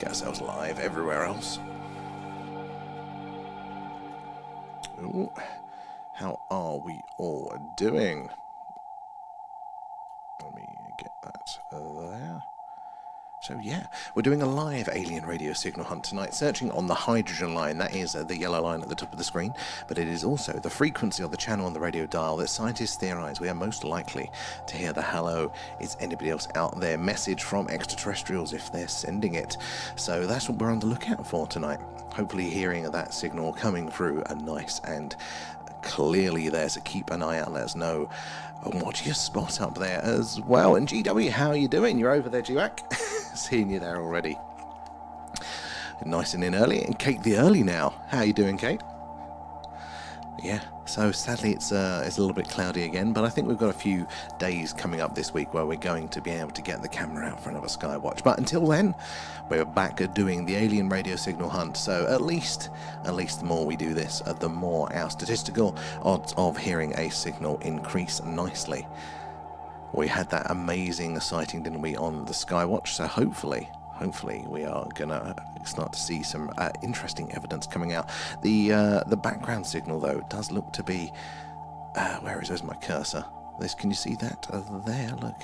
Get ourselves live everywhere else. Ooh, how are we all doing? Let me get that there. So yeah, we're doing a live alien radio signal hunt tonight, searching on the hydrogen line. That is the yellow line at the top of the screen, but it is also the frequency of the channel on the radio dial that scientists theorize we are most likely to hear the hello, is anybody else out there message from extraterrestrials if they're sending it. So that's what we're on the lookout for tonight. Hopefully hearing that signal coming through a nice and clearly there, so keep an eye out, let us know what you spot up there as well. And GW, how are you doing? You're over there, GWAC. Seeing you there already. Nice and in early. And Kate the early now. How are you doing, Kate? Yeah, so sadly it's a little bit cloudy again, but I think we've got a few days coming up this week where we're going to be able to get the camera out for another Skywatch. But until then, we're back at doing the alien radio signal hunt. So at least the more we do this, the more our statistical odds of hearing a signal increase nicely. We had that amazing sighting, didn't we, on the Skywatch? So hopefully we are gonna start to see some interesting evidence coming out. The background signal though does look to be where's my cursor? Can you see that there? Look.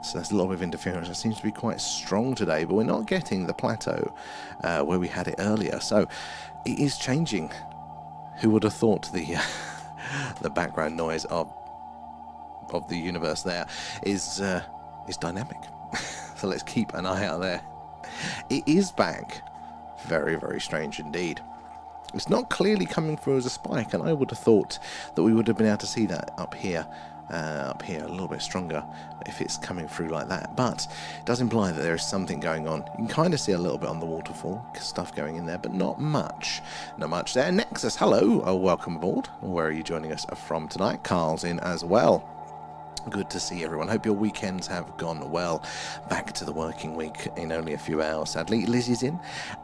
So there's a lot of interference. It seems to be quite strong today, but we're not getting the plateau where we had it earlier. So it is changing. Who would have thought the the background noise of the universe there is dynamic. So let's keep an eye out there. It is back. Very, very strange indeed. It's not clearly coming through as a spike, and I would have thought that we would have been able to see that up here a little bit stronger if it's coming through like that. But it does imply that there is something going on. You can kind of see a little bit on the waterfall, stuff going in there, but not much. Not much there. Nexus, hello. Oh, welcome aboard. Where are you joining us from tonight? Carl's in as well. Good to see everyone. Hope your weekends have gone well. Back to the working week in only a few hours, sadly. Lizzie's in,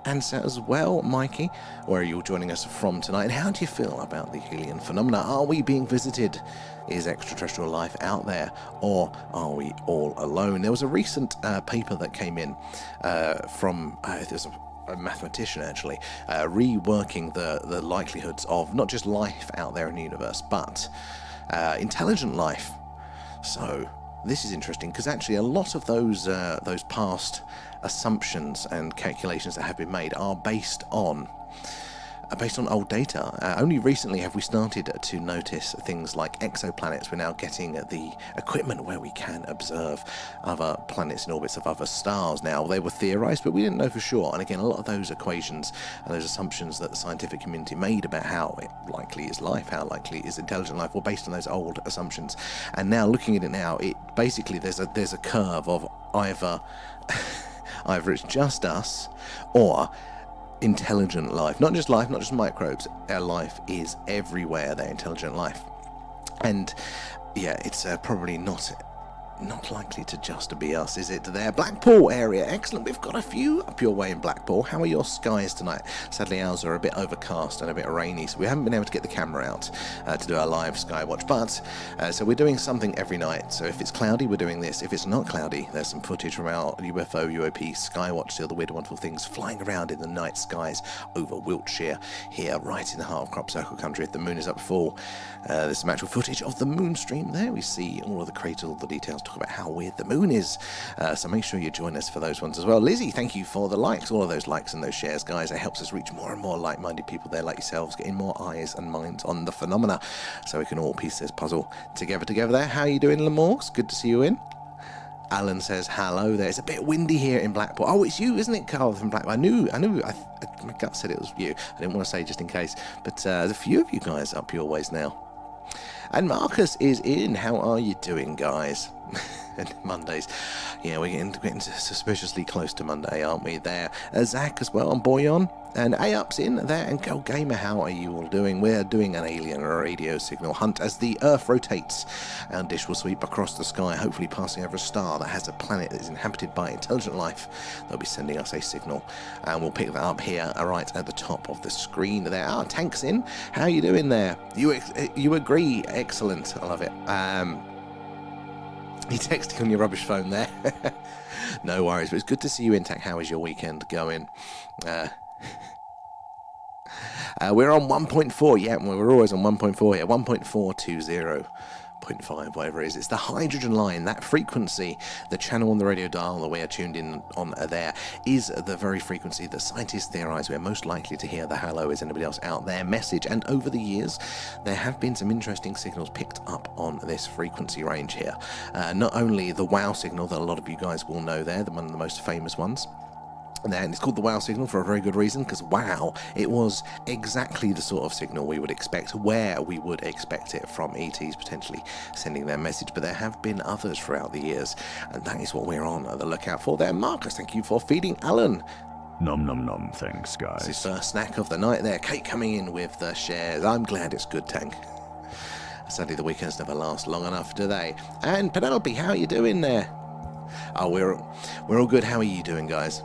and so as well, Mikey. Where are you joining us from tonight? How do you feel about the alien phenomena? Are we being visited? Is extraterrestrial life out there, or are we all alone? There was a recent paper that came in from there's a mathematician actually reworking the likelihoods of not just life out there in the universe, but intelligent life. So this is interesting because actually a lot of those past assumptions and calculations that have been made are based on old data. Only recently have we started to notice things like exoplanets. We're now getting the equipment where we can observe other planets in orbits of other stars. Now, they were theorized, but we didn't know for sure. And again, a lot of those equations and those assumptions that the scientific community made about how likely is life, how likely is intelligent life, were based on those old assumptions. And now, looking at it now, it basically there's a curve of either it's just us or intelligent life. Not just microbes. Our life is everywhere. They're intelligent life. And yeah, it's probably not likely to just be us, is it? There, Blackpool area, excellent. We've got a few up your way in Blackpool. How are your skies tonight? Sadly, ours are a bit overcast and a bit rainy, so we haven't been able to get the camera out to do our live Skywatch. But so we're doing something every night. So if it's cloudy, we're doing this. If it's not cloudy, there's some footage from our UFO UOP Skywatch. See all the weird, wonderful things flying around in the night skies over Wiltshire, here, right in the heart of crop circle country. If the moon is up full, there's some actual footage of the moon stream there. We see all of the craters, all the details. Talk about how weird the moon is, so make sure you join us for those ones as well. Lizzie, thank you for the likes, all of those likes and those shares, guys. It helps us reach more and more like-minded people there like yourselves, getting more eyes and minds on the phenomena, so we can all piece this puzzle together there. How are you doing, Lamorks? Good to see you in. Alan says hello there. It's a bit windy here in Blackpool. Oh, it's you, isn't it, Carl from Blackpool? I knew. My gut said it was you. I didn't want to say just in case, but there's a few of you guys up your ways now. And Marcus is in. How are you doing, guys? And Mondays. Yeah, we're getting suspiciously close to Monday, aren't we? There. Zach as well, and Boyan. And A-Up's in there. And Go Gamer, how are you all doing? We're doing an alien radio signal hunt as the Earth rotates. Our dish will sweep across the sky, hopefully passing over a star that has a planet that is inhabited by intelligent life. They'll be sending us a signal. And we'll pick that up here, right at the top of the screen there. Ah, Tank's in. How are you doing there? You agree? Excellent. I love it. You're texting on your rubbish phone there. No worries, but it's good to see you intact. How is your weekend going? We're on 1.4, yeah, we're always on 1.4 here, 1.420.5, whatever it is. It's the hydrogen line, that frequency, the channel on the radio dial that we are tuned in on there, is the very frequency that scientists theorise we're most likely to hear the hello is anybody else out there message. And over the years, there have been some interesting signals picked up on this frequency range here. Not only the wow signal that a lot of you guys will know there, one of the most famous ones. And it's called the wow signal for a very good reason, because wow, it was exactly the sort of signal we would expect, where we would expect it from ETs potentially sending their message. But there have been others throughout the years, and that is what we're on the lookout for there. Marcus, thank you for feeding Alan. Nom nom nom, thanks guys. It's his first snack of the night there. Kate coming in with the shares. I'm glad it's good, Tank. Sadly, the weekends never last long enough, do they? And Penelope, how are you doing there? Oh, we're all good. How are you doing, guys?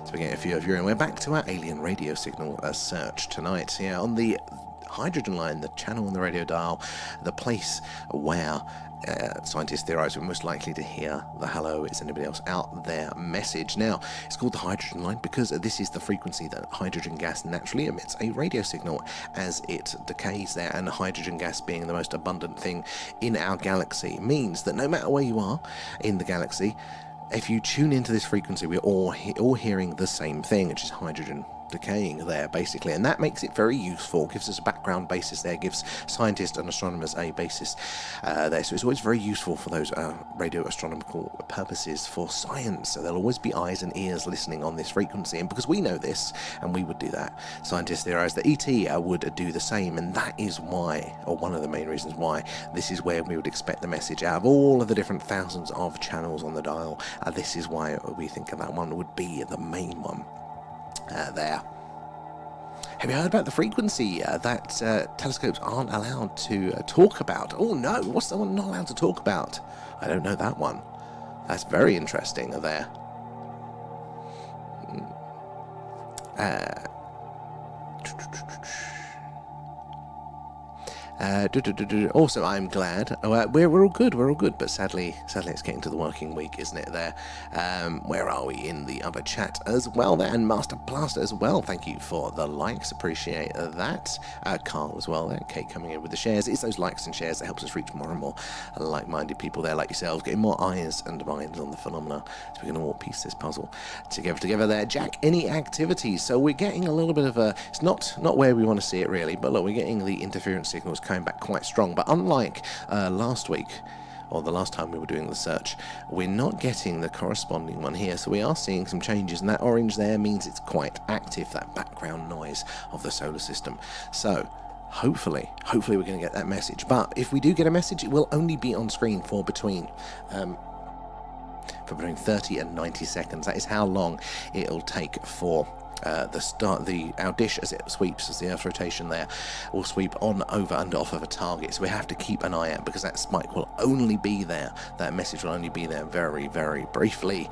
So we're getting a few of you, and we're back to our alien radio signal search tonight. Yeah, on the hydrogen line, the channel on the radio dial, the place where scientists theorise we're most likely to hear the hello is anybody else out there message. Now, it's called the hydrogen line because this is the frequency that hydrogen gas naturally emits a radio signal as it decays there, and hydrogen gas being the most abundant thing in our galaxy means that no matter where you are in the galaxy, if you tune into this frequency, we're all hearing the same thing, which is hydrogen decaying there, basically. And that makes it very useful, gives us a background basis there, gives scientists and astronomers a basis there. So it's always very useful for those radio astronomical purposes for science. So there'll always be eyes and ears listening on this frequency. And because we know this, and we would do that, scientists theorize that ET would do the same. And that is why, or one of the main reasons why, this is where we would expect the message out of all of the different thousands of channels on the dial. This is why we think that one would be the main one. There. Have you heard about the frequency that telescopes aren't allowed to talk about? Oh no, what's the one not allowed to talk about? I don't know that one. That's very interesting there. Also, I'm glad. We're all good. We're all good. But sadly, it's getting to the working week, isn't it? There. Where are we in the other chat as well? There, and Master Blaster as well. Thank you for the likes. Appreciate that. Carl as well. There. Kate coming in with the shares. It's those likes and shares that helps us reach more and more like-minded people there, like yourselves, getting more eyes and minds on the phenomena, so we can all piece this puzzle together. There, Jack. Any activities? So we're getting a little bit of a. It's not where we want to see it really, but look, we're getting the interference signals coming back quite strong. But unlike last week, or the last time we were doing the search, we're not getting the corresponding one here. So we are seeing some changes, and that orange there means it's quite active, that background noise of the solar system. So hopefully we're going to get that message. But if we do get a message, it will only be on screen for between 30 and 90 seconds. That is how long it'll take for our dish, as it sweeps, as the Earth rotation there will sweep on, over and off of a target. So we have to keep an eye out, because that spike will only be there, that message will only be there very, very briefly.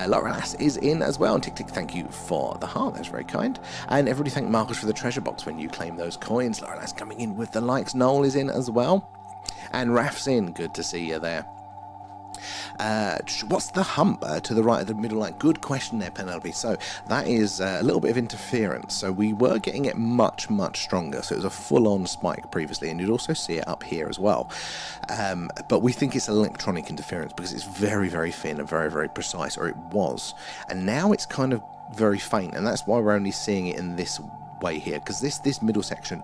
Laura Lass is in as well, and Tick Tick, thank you for the heart, that's very kind. And everybody thank Marcus for the treasure box when you claim those coins. Laura Lass coming in with the likes. Noel is in as well, and Raf's in. Good to see you there. What's the hump to the right of the middle line? Good question there, Penelope. So that is a little bit of interference. So we were getting it much stronger. So it was a full-on spike previously, and you'd also see it up here as well. But we think it's electronic interference because it's very, very thin and very, very precise, or it was. And now it's kind of very faint, and that's why we're only seeing it in this way here, because this middle section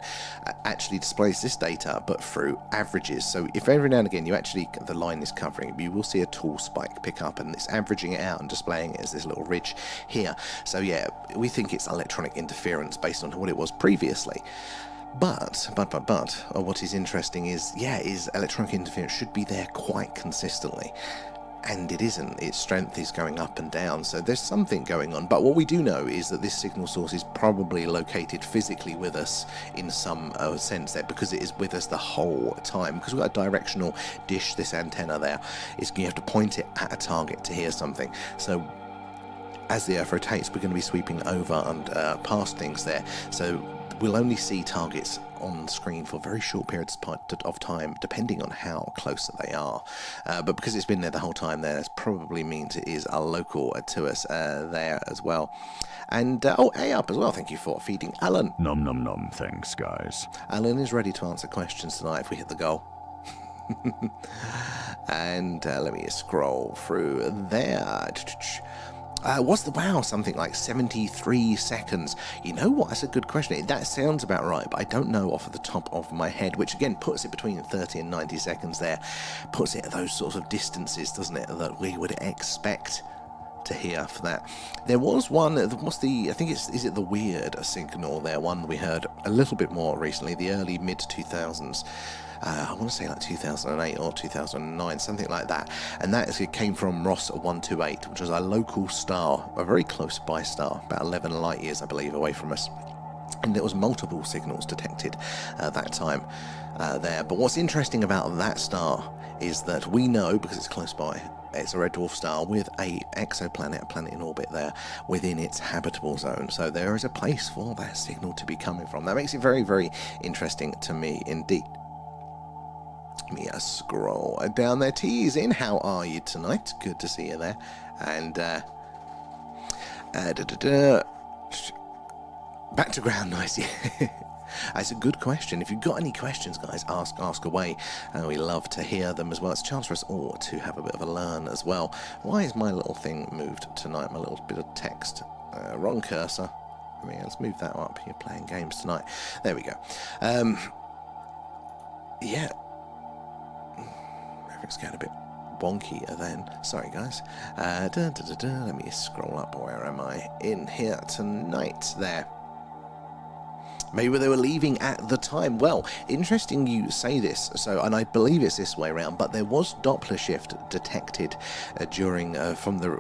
actually displays this data but through averages. So if every now and again the line is covering, you will see a tall spike pick up, and it's averaging it out and displaying it as this little ridge here. So yeah, we think it's electronic interference based on what it was previously. But what is interesting is electronic interference should be there quite consistently. And it isn't. Its strength is going up and down, so there's something going on. But what we do know is that this signal source is probably located physically with us in some sense there, because it is with us the whole time. Because we've got a directional dish, this antenna there, you have to point it at a target to hear something. So as the Earth rotates, we're going to be sweeping over and past things there. So we'll only see targets on screen for very short periods of time, depending on how close they are. But because it's been there the whole time, there probably means it is a local to us there as well. And A up as well. Thank you for feeding Alan. Nom nom nom. Thanks, guys. Alan is ready to answer questions tonight if we hit the goal. And let me scroll through there. What's the wow? Something like 73 seconds. You know what? That's a good question. That sounds about right, but I don't know off the top of my head, which again puts it between 30 and 90 seconds there. Puts it at those sorts of distances, doesn't it, that we would expect to hear for that. There was one, I think is it the weird signal there, one we heard a little bit more recently, the early mid-2000s. I want to say like 2008 or 2009, something like that. And that came from Ross 128, which was a local star, a very close by star, about 11 light years, I believe, away from us. And there was multiple signals detected at that time there. But what's interesting about that star is that we know, because it's close by, it's a red dwarf star with a exoplanet, a planet in orbit there, within its habitable zone. So there is a place for that signal to be coming from. That makes it very, very interesting to me indeed. Let me scroll down there. Tease in. How are you tonight? Good to see you there. And back to ground noise. That's a good question. If you've got any questions, guys, ask away. We love to hear them as well. It's a chance for us all to have a bit of a learn as well. Why is my little thing moved tonight? My little bit of text. Wrong cursor. Let's move that up. You're playing games tonight. There we go. Yeah. Everything's getting a bit wonky then. Sorry, guys. Let me scroll up. Where am I? In here tonight. There. Maybe they were leaving at the time. Well, interesting you say this. So, and I believe it's this way around, but there was Doppler shift detected during from the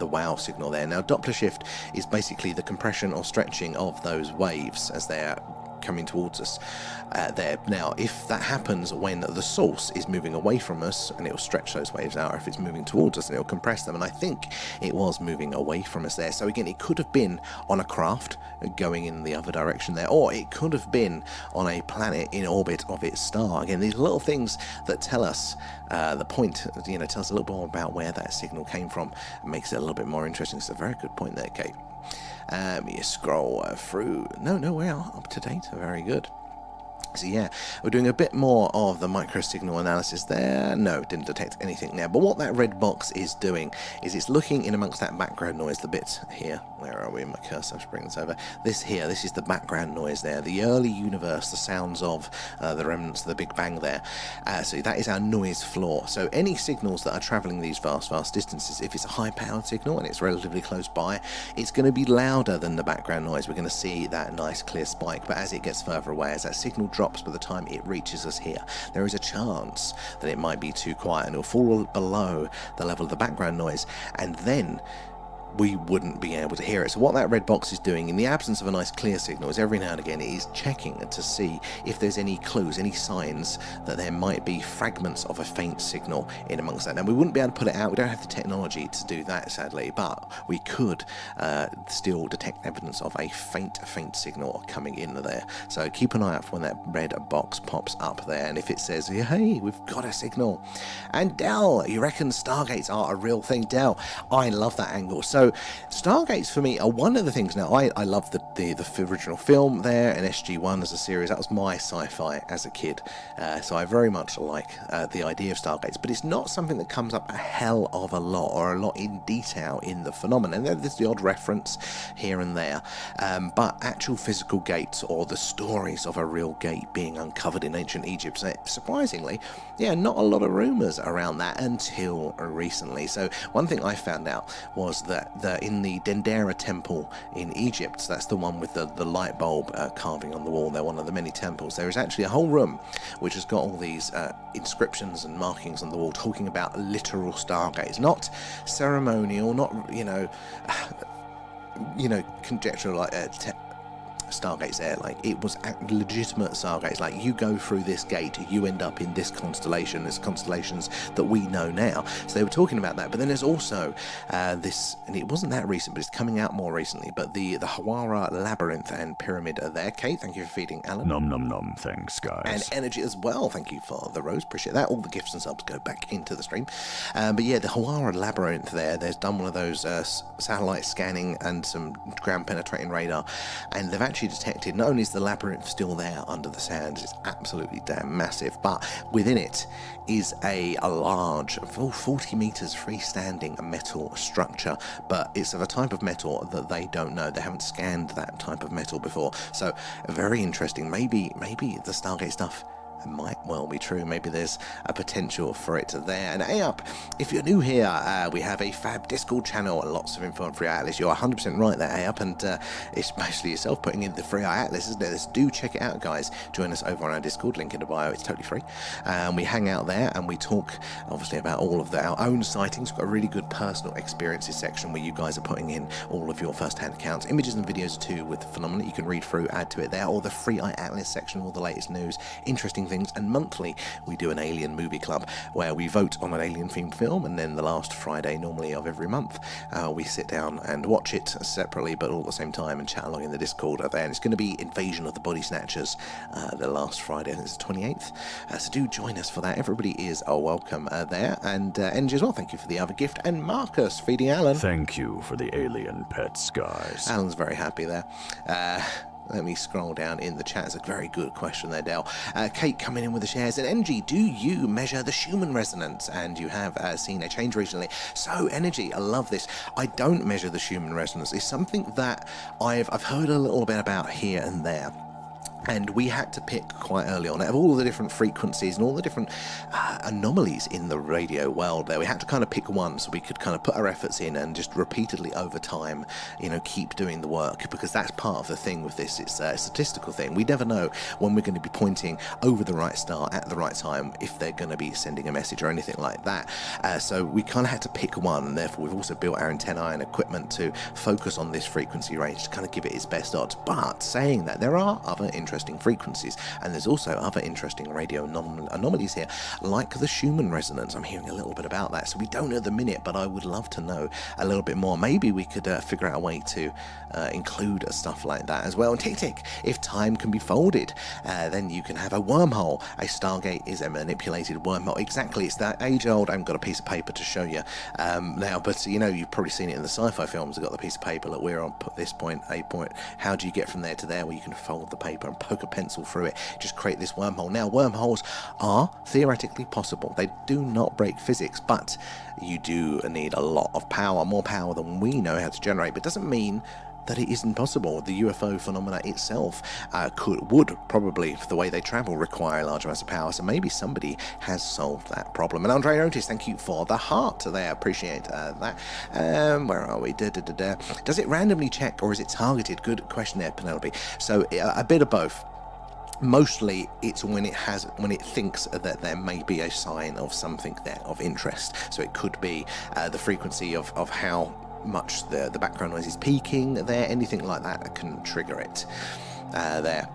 WOW signal there. Now, Doppler shift is basically the compression or stretching of those waves as they're coming towards us there. Now, if that happens when the source is moving away from us, and it will stretch those waves out, or if it's moving towards us, and it will compress them, and I think it was moving away from us there. So again, it could have been on a craft going in the other direction there, or it could have been on a planet in orbit of its star. Again, these little things that tell us the point, tell us a little bit more about where that signal came from, and makes it a little bit more interesting. It's a very good point there, Kate. You scroll through. No, we're up to date. Very good. So yeah, we're doing a bit more of the micro signal analysis there. No, didn't detect anything there. But what that red box is doing is it's looking in amongst that background noise, the bit here. Where are we? My cursor, I'll bring this over. This is the background noise there. The early universe, the sounds of the remnants of the Big Bang there. So that is our noise floor. So any signals that are traveling these vast distances, if it's a high-powered signal and it's relatively close by, it's going to be louder than the background noise. We're going to see that nice clear spike. But as it gets further away, as that signal drops by the time it reaches us here, there is a chance that it might be too quiet and it'll fall below the level of the background noise, and then we wouldn't be able to hear it. So what that red box is doing in the absence of a nice clear signal is every now and again it is checking to see if there's any clues, any signs that there might be fragments of a faint signal in amongst that. Now, we wouldn't be able to put it out. We don't have the technology to do that, sadly, but we could still detect evidence of a faint signal coming in there. So keep an eye out for when that red box pops up there, and if it says, hey, we've got a signal. And Dell, you reckon stargates are a real thing? Dell, I love that angle. So stargates for me are one of the things. Now, I love the original film there, and SG-1 as a series. That was my sci-fi as a kid. So I very much like the idea of stargates, but it's not something that comes up a hell of a lot, or a lot in detail in the phenomenon. And there's the odd reference here and there, but actual physical gates or the stories of a real gate being uncovered in ancient Egypt, surprisingly, yeah, not a lot of rumors around that until recently. So one thing I found out was that in the Dendera temple in Egypt, that's the one with the light bulb carving on the wall, they're one of the many temples, there is actually a whole room which has got all these inscriptions and markings on the wall talking about literal stargates, not ceremonial, not conjectural, like stargates there. Like, it was legitimate stargates. Like, you go through this gate, you end up in this constellation. There's constellations that we know now. So they were talking about that. But then there's also this, and it wasn't that recent, but it's coming out more recently. But the Hawara Labyrinth and Pyramid are there. Kate, thank you for feeding Alan. Nom nom nom, thanks, guys. And Energy as well, thank you for the rose, appreciate that. All the gifts and subs go back into the stream. But yeah, the Hawara Labyrinth there's done one of those satellite scanning and some ground penetrating radar, and they've actually detected not only is the labyrinth still there under the sands, it's absolutely damn massive, but within it is a large, 40 meters freestanding metal structure, but it's of a type of metal that they don't know. They haven't scanned that type of metal before, so very interesting. Maybe the Stargate stuff might well be true. Maybe there's a potential for it there. And hey up, if you're new here, we have a fab Discord channel and lots of info on Free Eye Atlas. You're 100% right there, hey up, and it's mostly yourself putting in the Free Eye Atlas, isn't it? Do check it out, guys. Join us over on our Discord, link in the bio. It's totally free. We hang out there and we talk obviously about all of our own sightings. We've got a really good personal experiences section where you guys are putting in all of your first-hand accounts, images and videos too, with the phenomena you can read through, add to it there, or the Free Eye Atlas section, all the latest news, interesting things. And monthly we do an alien movie club where we vote on an alien themed film, and then the last Friday normally of every month we sit down and watch it separately but all at the same time and chat along in the Discord there. And it's going to be Invasion of the Body Snatchers the last Friday, I think it's the 28th, so do join us for that. Everybody is welcome there. And Angie as well, thank you for the other gift, and Marcus feeding Alan. Thank you for the alien pets, guys. Alan's very happy there. Let me scroll down in the chat. It's a very good question there, Dale. Kate coming in with the shares. And Energy, do you measure the Schumann resonance? And you have seen a change recently. So, Energy, I love this. I don't measure the Schumann resonance. It's something that I've heard a little bit about here and there. And we had to pick quite early on, out of all the different frequencies and all the different anomalies in the radio world there, we had to kind of pick one so we could kind of put our efforts in and just repeatedly over time, keep doing the work, because that's part of the thing with this. It's a statistical thing. We never know when we're going to be pointing over the right star at the right time, if they're going to be sending a message or anything like that. So we kind of had to pick one, and therefore we've also built our antennae and equipment to focus on this frequency range to kind of give it its best odds. But saying that, there are other interesting frequencies, and there's also other interesting radio anomalies here, like the Schumann resonance. I'm hearing a little bit about that, so we don't know at the minute, but I would love to know a little bit more. Maybe we could figure out a way to include stuff like that as well. And tick, if time can be folded, then you can have a wormhole. A Stargate is a manipulated wormhole. Exactly, it's that age-old. I haven't got a piece of paper to show you now, but you've probably seen it in the sci-fi films. They've got the piece of paper that we're on this point, a point. How do you get from there to there, where you can fold the paper and poke a pencil through it, just create this wormhole? Now, wormholes are theoretically possible. They do not break physics, but you do need a lot of power, more power than we know how to generate. But it doesn't mean that it isn't possible. The UFO phenomena itself would probably, for the way they travel, require large amounts of power. So maybe somebody has solved that problem. And Andre Otis, thank you for the heart there. Appreciate that. Where are we? Does it randomly check or is it targeted? Good question there, Penelope. So a bit of both. Mostly it's when it thinks that there may be a sign of something there of interest. So it could be the frequency of how much the background noise is peaking there, anything like that can trigger it there.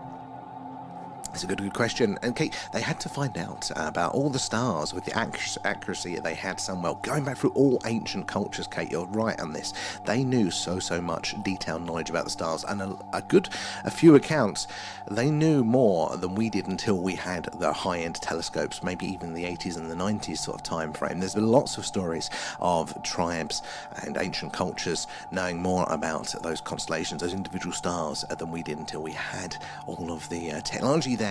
It's a good question. And Kate, they had to find out about all the stars with the accuracy that they had somewhere. Going back through all ancient cultures, Kate, you're right on this. They knew so much detailed knowledge about the stars, and a few accounts, they knew more than we did until we had the high-end telescopes, maybe even the 80s and the 90s sort of time frame. There's been lots of stories of tribes and ancient cultures knowing more about those constellations, those individual stars, than we did until we had all of the technology there.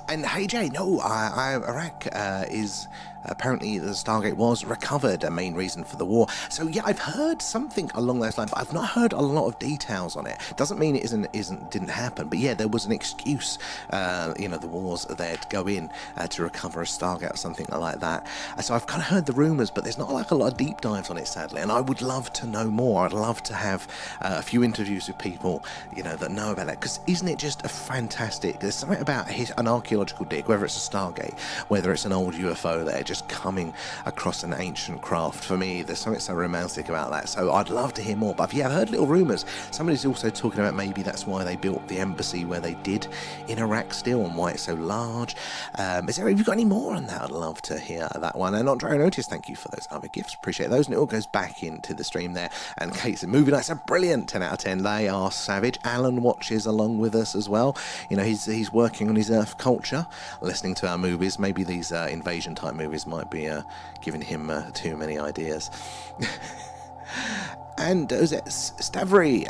And hey Jay, no, Iraq is apparently the Stargate was recovered, a main reason for the war. So yeah, I've heard something along those lines, but I've not heard a lot of details on it. Doesn't mean it didn't happen, but yeah, there was an excuse, the wars there to go in to recover a Stargate or something like that. So I've kind of heard the rumours, but there's not like a lot of deep dives on it, sadly. And I would love to know more. I'd love to have a few interviews with people, that know about that, because isn't it just a fantastic? There's something about an archaeological dig, whether it's a Stargate, whether it's an old UFO there, just coming across an ancient craft. For me, there's something so romantic about that. So I'd love to hear more. But yeah, I've heard little rumours. Somebody's also talking about maybe that's why they built the embassy where they did in Iraq still, and why it's so large. Have you got any more on that? I'd love to hear that one. And Andre Notice, thank you for those other gifts. Appreciate those. And it all goes back into the stream there. And Kate said, movie nights are brilliant. 10 out of 10. They are savage. Alan watches along with us as well. You know, he's working on his Earth culture, listening to our movies. Maybe these invasion type movies might be giving him too many ideas. And was it Stavry?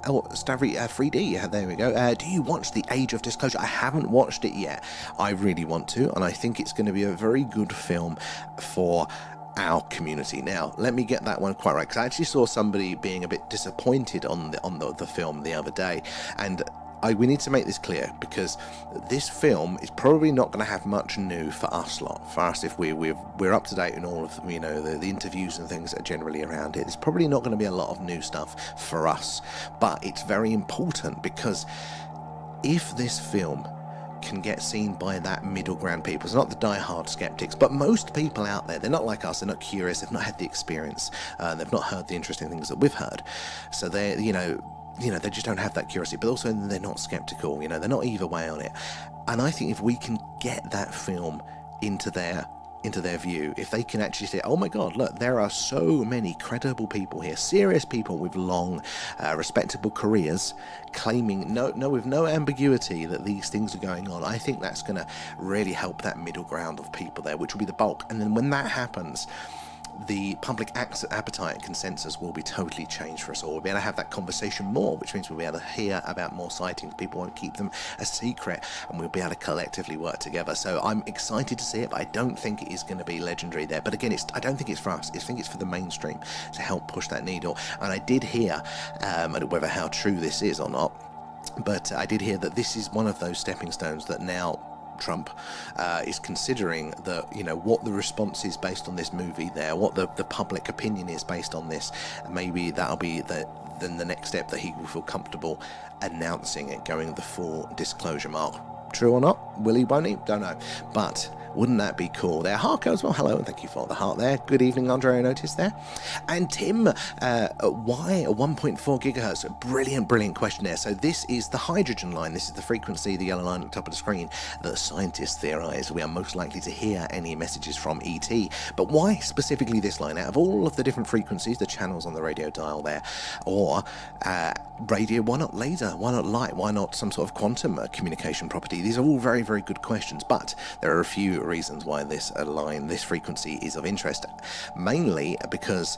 Stavry 3D, there we go. Do you watch The Age of Disclosure? I haven't watched it yet. I really want to, and I think it's going to be a very good film for our community. Now, let me get that one quite right, because I actually saw somebody being a bit disappointed on the film the other day, and we need to make this clear, because this film is probably not going to have much new for us lot. For us, if we're up to date in all of the interviews and things that are generally around it, there's probably not going to be a lot of new stuff for us. But it's very important, because if this film can get seen by that middle ground people, it's not the die-hard skeptics, but most people out there, they're not like us, they're not curious, they've not had the experience, they've not heard the interesting things that we've heard, so they're they just don't have that curiosity, but also they're not skeptical, they're not either way on it. And I think if we can get that film into their view, if they can actually say, oh my god, look, there are so many credible people here, serious people with long respectable careers, claiming with no ambiguity that these things are going on, I think that's going to really help that middle ground of people there, which will be the bulk. And then when that happens, the public appetite and consensus will be totally changed for us all. We'll be able to have that conversation more, which means we'll be able to hear about more sightings. People won't keep them a secret, and we'll be able to collectively work together. So I'm excited to see it, but I don't think it is going to be legendary there. But again, I don't think it's for us. I think it's for the mainstream to help push that needle. And I did hear, whether how true this is or not, but I did hear that this is one of those stepping stones that now Trump is considering what the response is based on this movie there, what the public opinion is based on this. Maybe that'll be then the next step, that he will feel comfortable announcing it, going the full disclosure mark. True or not? Will he, won't he? Don't know. But wouldn't that be cool? There, Harko as well. Hello, and thank you for the heart there. Good evening, Andre, I noticed there. And Tim, why 1.4 gigahertz? Brilliant question there. So this is the hydrogen line. This is the frequency, the yellow line at the top of the screen, that scientists theorize we are most likely to hear any messages from ET. But why specifically this line? Out of all of the different frequencies, the channels on the radio dial there, or radio, why not laser? Why not light? Why not some sort of quantum communication property? These are all very, very good questions, but there are a few reasons why this frequency is of interest, mainly because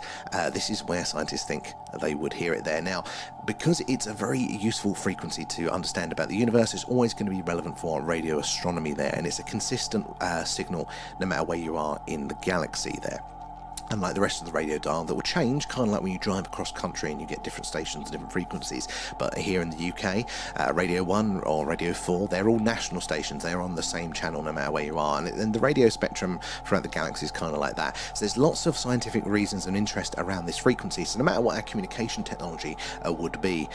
this is where scientists think they would hear it there. Now, because it's a very useful frequency to understand about the universe, it's always going to be relevant for radio astronomy there, and it's a consistent signal no matter where you are in the galaxy there. Unlike the rest of the radio dial that will change, kind of like when you drive across country and you get different stations and different frequencies. But here in the UK, Radio 1 or Radio 4, they're all national stations. They're on the same channel no matter where you are. And the radio spectrum throughout the galaxy is kind of like that. So there's lots of scientific reasons and interest around this frequency. So no matter what our communication technology would be,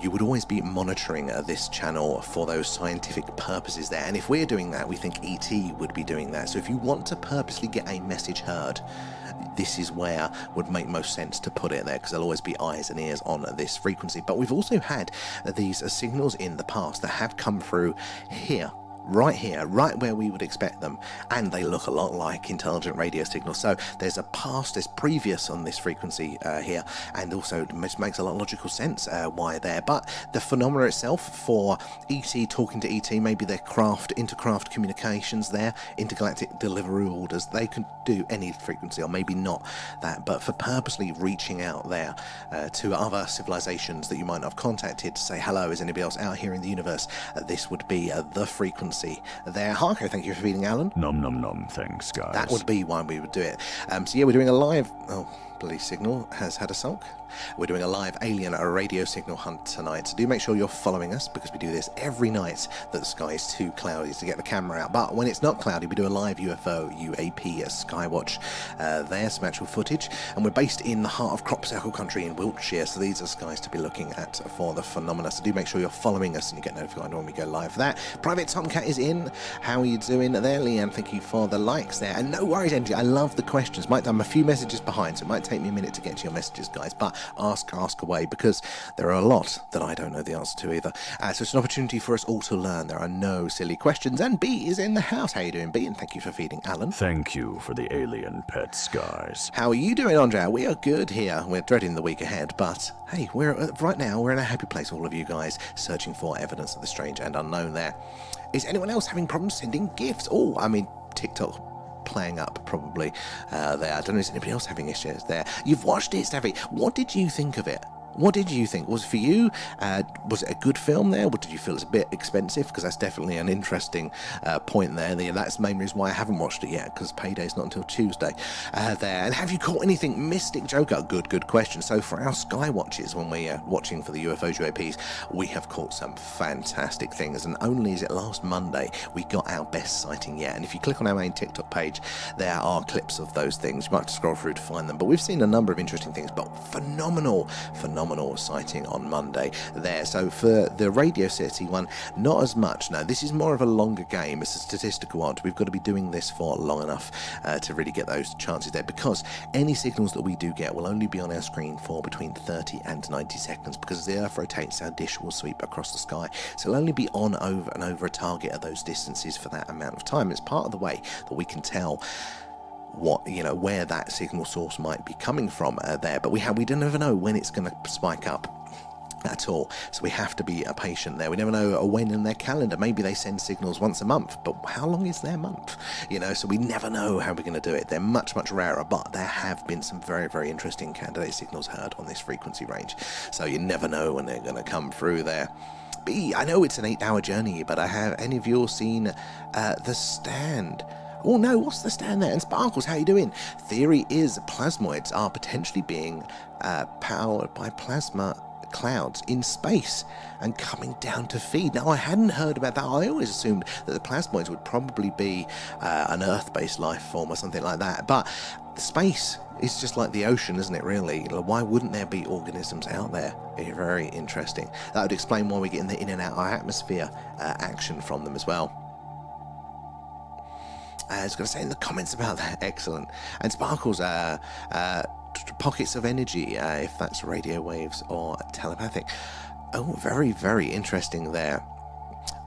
you would always be monitoring this channel for those scientific purposes there. And if we're doing that, we think ET would be doing that. So if you want to purposely get a message heard, this is where would make most sense to put it there, because there'll always be eyes and ears on this frequency. But we've also had these signals in the past that have come through here, right where we would expect them, and they look a lot like intelligent radio signals. So there's previous on this frequency here, and also it makes a lot of logical sense why there. But the phenomena itself, for ET talking to ET, maybe their intercraft communications there, intergalactic delivery orders, they could do any frequency, or maybe not that, but for purposely reaching out there to other civilizations that you might not have contacted to say, hello, is anybody else out here in the universe? This would be the frequency there. Harko, thank you for feeding Alan. Nom nom nom, thanks guys. That would be why we would do it. So yeah, we're doing a live police signal has had a sulk. We're doing a live alien radio signal hunt tonight, so do make sure you're following us, because we do this every night that the sky is too cloudy to get the camera out. But when it's not cloudy, we do a live UFO UAP skywatch. There's some actual footage, and we're based in the heart of crop circle country in Wiltshire, so these are skies to be looking at for the phenomena. So do make sure you're following us and you get notified when we go live for that. Private Tomcat is in. How are you doing there, Leanne? Thank you for the likes there, and no worries, Angie. I love the questions. I'm a few messages behind, so it might take me a minute to get to your messages, guys, but ask away, because there are a lot that I don't know the answer to either. So it's an opportunity for us all to learn. There are no silly questions, and B is in the house. How are you doing, B? And thank you for feeding Alan. Thank you for the alien pet skies. How are you doing, Andrea? We are good here. We're dreading the week ahead, but hey, right now we're in a happy place, all of you guys, searching for evidence of the strange and unknown there. Is anyone else having problems sending gifts? Oh, I mean, TikTok playing up probably there. I don't know, is anybody else having issues there? You've watched it, Steffi. What did you think of it? What did you think? Was it for you? Was it a good film there? Or did you feel it's a bit expensive? Because that's definitely an interesting point there. That's the main reason why I haven't watched it yet, because payday's not until Tuesday there. And have you caught anything? Mystic Joker, good question. So for our sky watches, when we're watching for the UFO UAPs, we have caught some fantastic things. And only is it last Monday we got our best sighting yet. And if you click on our main TikTok page, there are clips of those things. You might have to scroll through to find them. But we've seen a number of interesting things, but phenomenal sighting on Monday there. So for the Radio City one, not as much. No, this is more of a longer game. It's a statistical one. We've got to be doing this for long enough to really get those chances there, because any signals that we do get will only be on our screen for between 30 and 90 seconds, because as the Earth rotates, our dish will sweep across the sky. So it'll only be on, over and over a target at those distances for that amount of time. It's part of the way that we can tell where that signal source might be coming from there, but we don't ever know when it's going to spike up at all, so we have to be patient there. We never know when in their calendar. Maybe they send signals once a month, but how long is their month? So we never know how we're going to do it. They're much rarer, but there have been some very interesting candidate signals heard on this frequency range, so you never know when they're going to come through there. B, I know it's an 8-hour journey, but have any of you all seen The Stand? Oh no, what's The Stand there? And Sparkles, how you doing? Theory is plasmoids are potentially being powered by plasma clouds in space and coming down to feed. Now, I hadn't heard about that. I always assumed that the plasmoids would probably be an Earth-based life form or something like that, but space is just like the ocean, isn't it, really? Why wouldn't there be organisms out there? Very interesting. That would explain why we're getting the in and out our atmosphere action from them as well. I was going to say in the comments about that. Excellent. And Sparkles, pockets of energy, if that's radio waves or telepathic. Oh, very interesting there.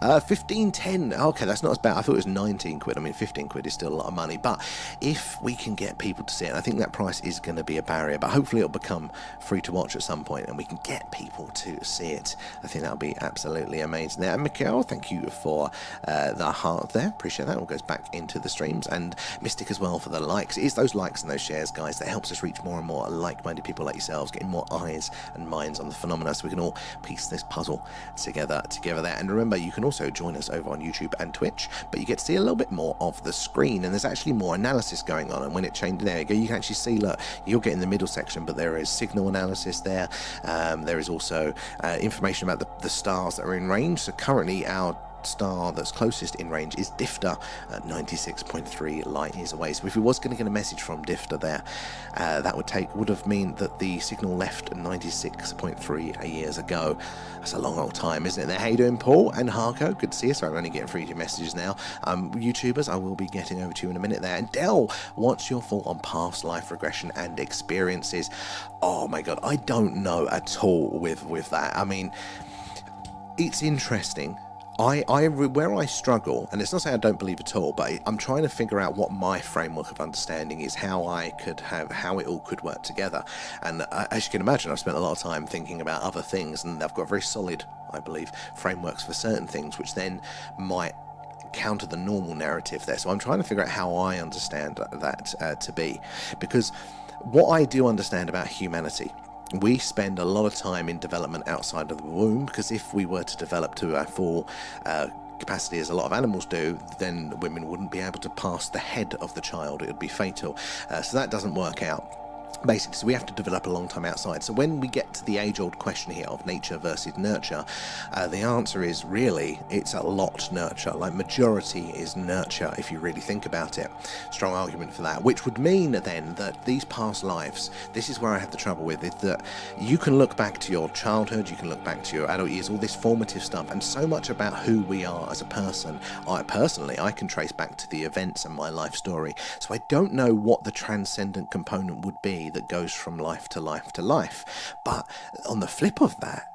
15.10. Okay, that's not as bad. I thought it was 19 quid. I mean, 15 quid is still a lot of money, but if we can get people to see it, I think that price is going to be a barrier, but hopefully it'll become free to watch at some point and we can get people to see it. I think that'll be absolutely amazing there. And Mikhail, thank you for the heart there. Appreciate that. It all goes back into the streams. And Mystic as well for the likes. It is those likes and those shares, guys, that helps us reach more and more like-minded people like yourselves, getting more eyes and minds on the phenomena, so we can all piece this puzzle together there. And remember, you can also join us over on YouTube and Twitch, but you get to see a little bit more of the screen, and there's actually more analysis going on. And when it changes, there you go, you can actually see, look, you'll get in the middle section, but there is signal analysis there. There is also information about the stars that are in range. So currently our star that's closest in range is Difter at 96.3 light years away. So if we was going to get a message from Difter there, that would have mean that the signal left 96.3 years ago. That's a long old time, isn't it? There, how you doing, Paul and Harko? Good to see you. Sorry, I'm only getting through your messages now. YouTubers, I will be getting over to you in a minute there. And Dell, what's your thought on past life regression and experiences? Oh my god, I don't know at all with that. I mean, it's interesting. Where I struggle, and it's not saying I don't believe at all, but I'm trying to figure out what my framework of understanding is, how it all could work together. And as you can imagine, I've spent a lot of time thinking about other things, and I've got very solid, I believe, frameworks for certain things, which then might counter the normal narrative there. So I'm trying to figure out how I understand that to be, because what I do understand about humanity, we spend a lot of time in development outside of the womb, because if we were to develop to our full capacity as a lot of animals do, then women wouldn't be able to pass the head of the child. It would be fatal. So that doesn't work out. Basically, so we have to develop a long time outside. So when we get to the age-old question here of nature versus nurture, the answer is really, it's a lot nurture. Like, majority is nurture, if you really think about it. Strong argument for that, which would mean then that these past lives, this is where I have the trouble with, is that you can look back to your childhood, you can look back to your adult years, all this formative stuff, and so much about who we are as a person. I can trace back to the events and my life story. So I don't know what the transcendent component would be that goes from life to life to life. But on the flip of that,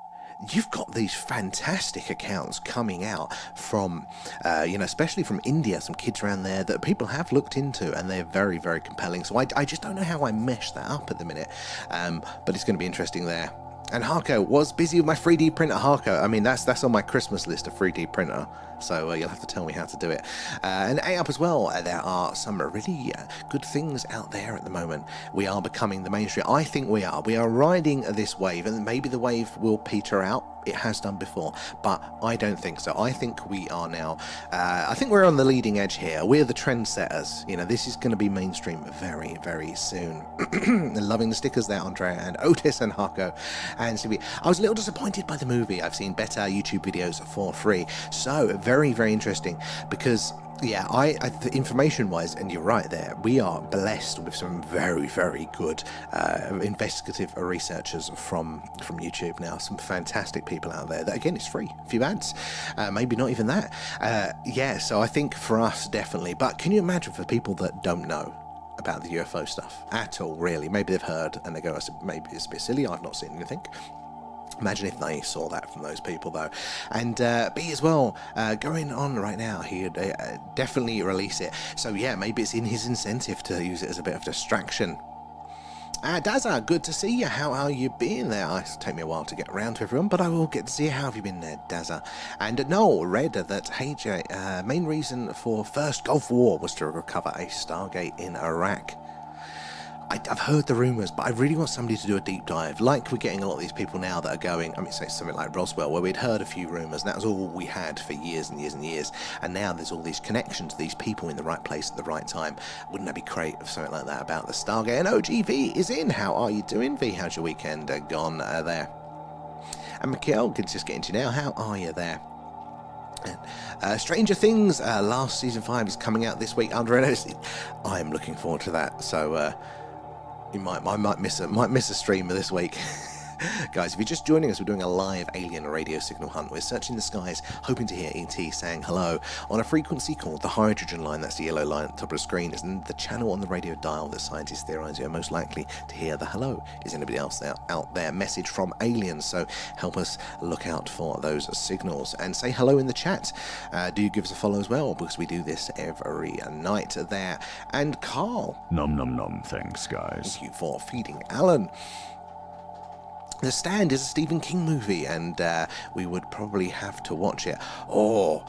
you've got these fantastic accounts coming out from, especially from India, some kids around there that people have looked into, and they're very, very compelling. So I just don't know how I mesh that up at the minute, but it's going to be interesting there. And Harko was busy with my 3D printer. Harko, I mean, that's on my Christmas list, a 3D printer. So you'll have to tell me how to do it. And A up as well. There are some really good things out there at the moment. We are becoming the mainstream. I think we are. We are riding this wave, and maybe the wave will peter out. It has done before, but I don't think so. I think we are now, I think we're on the leading edge here. We're the trendsetters. This is going to be mainstream very, very soon. Loving the stickers there, Andrea and Otis and Harko. And so I was a little disappointed by the movie. I've seen better YouTube videos for free. So very, very interesting, because yeah, information-wise, and you're right there, we are blessed with some very, very good investigative researchers from YouTube now. Some fantastic people out there. That, again, is free. A few ads. Maybe not even that. Yeah, so I think for us, definitely. But can you imagine for people that don't know about the UFO stuff at all, really? Maybe they've heard, and they go, maybe it's a bit silly, I've not seen anything. Imagine if they saw that from those people, though. And B as well, going on right now, he'd definitely release it. So yeah, maybe it's in his incentive to use it as a bit of distraction. Dazza, good to see you. How are you being there? It'll take me a while to get around to everyone, but I will get to see you. How have you been there, Dazza? And Noel read that HJ, main reason for first Gulf War was to recover a Stargate in Iraq. I've heard the rumours, but I really want somebody to do a deep dive. Like we're getting a lot of these people now that are going, say something like Roswell, where we'd heard a few rumours, and that was all we had for years and years and years. And now there's all these connections, these people in the right place at the right time. Wouldn't that be great if something like that about the Stargate? And OGV is in. How are you doing, V? How's your weekend gone there? And Mikhail, can just get into you now. How are you there? Stranger Things, last season 5 is coming out this week. I'm looking forward to that. So, I might miss a stream this week. Guys, if you're just joining us, we're doing a live alien radio signal hunt. We're searching the skies, hoping to hear ET saying hello on a frequency called the hydrogen line. That's the yellow line at the top of the screen. Is the channel on the radio dial that scientists theorize you're most likely to hear the hello. Is anybody else out there? Message from aliens. So help us look out for those signals and say hello in the chat. Do you give us a follow as well? Because we do this every night there. And Carl. Num num num. Thanks, guys. Thank you for feeding Alan. The Stand is a Stephen King movie, and we would probably have to watch it. I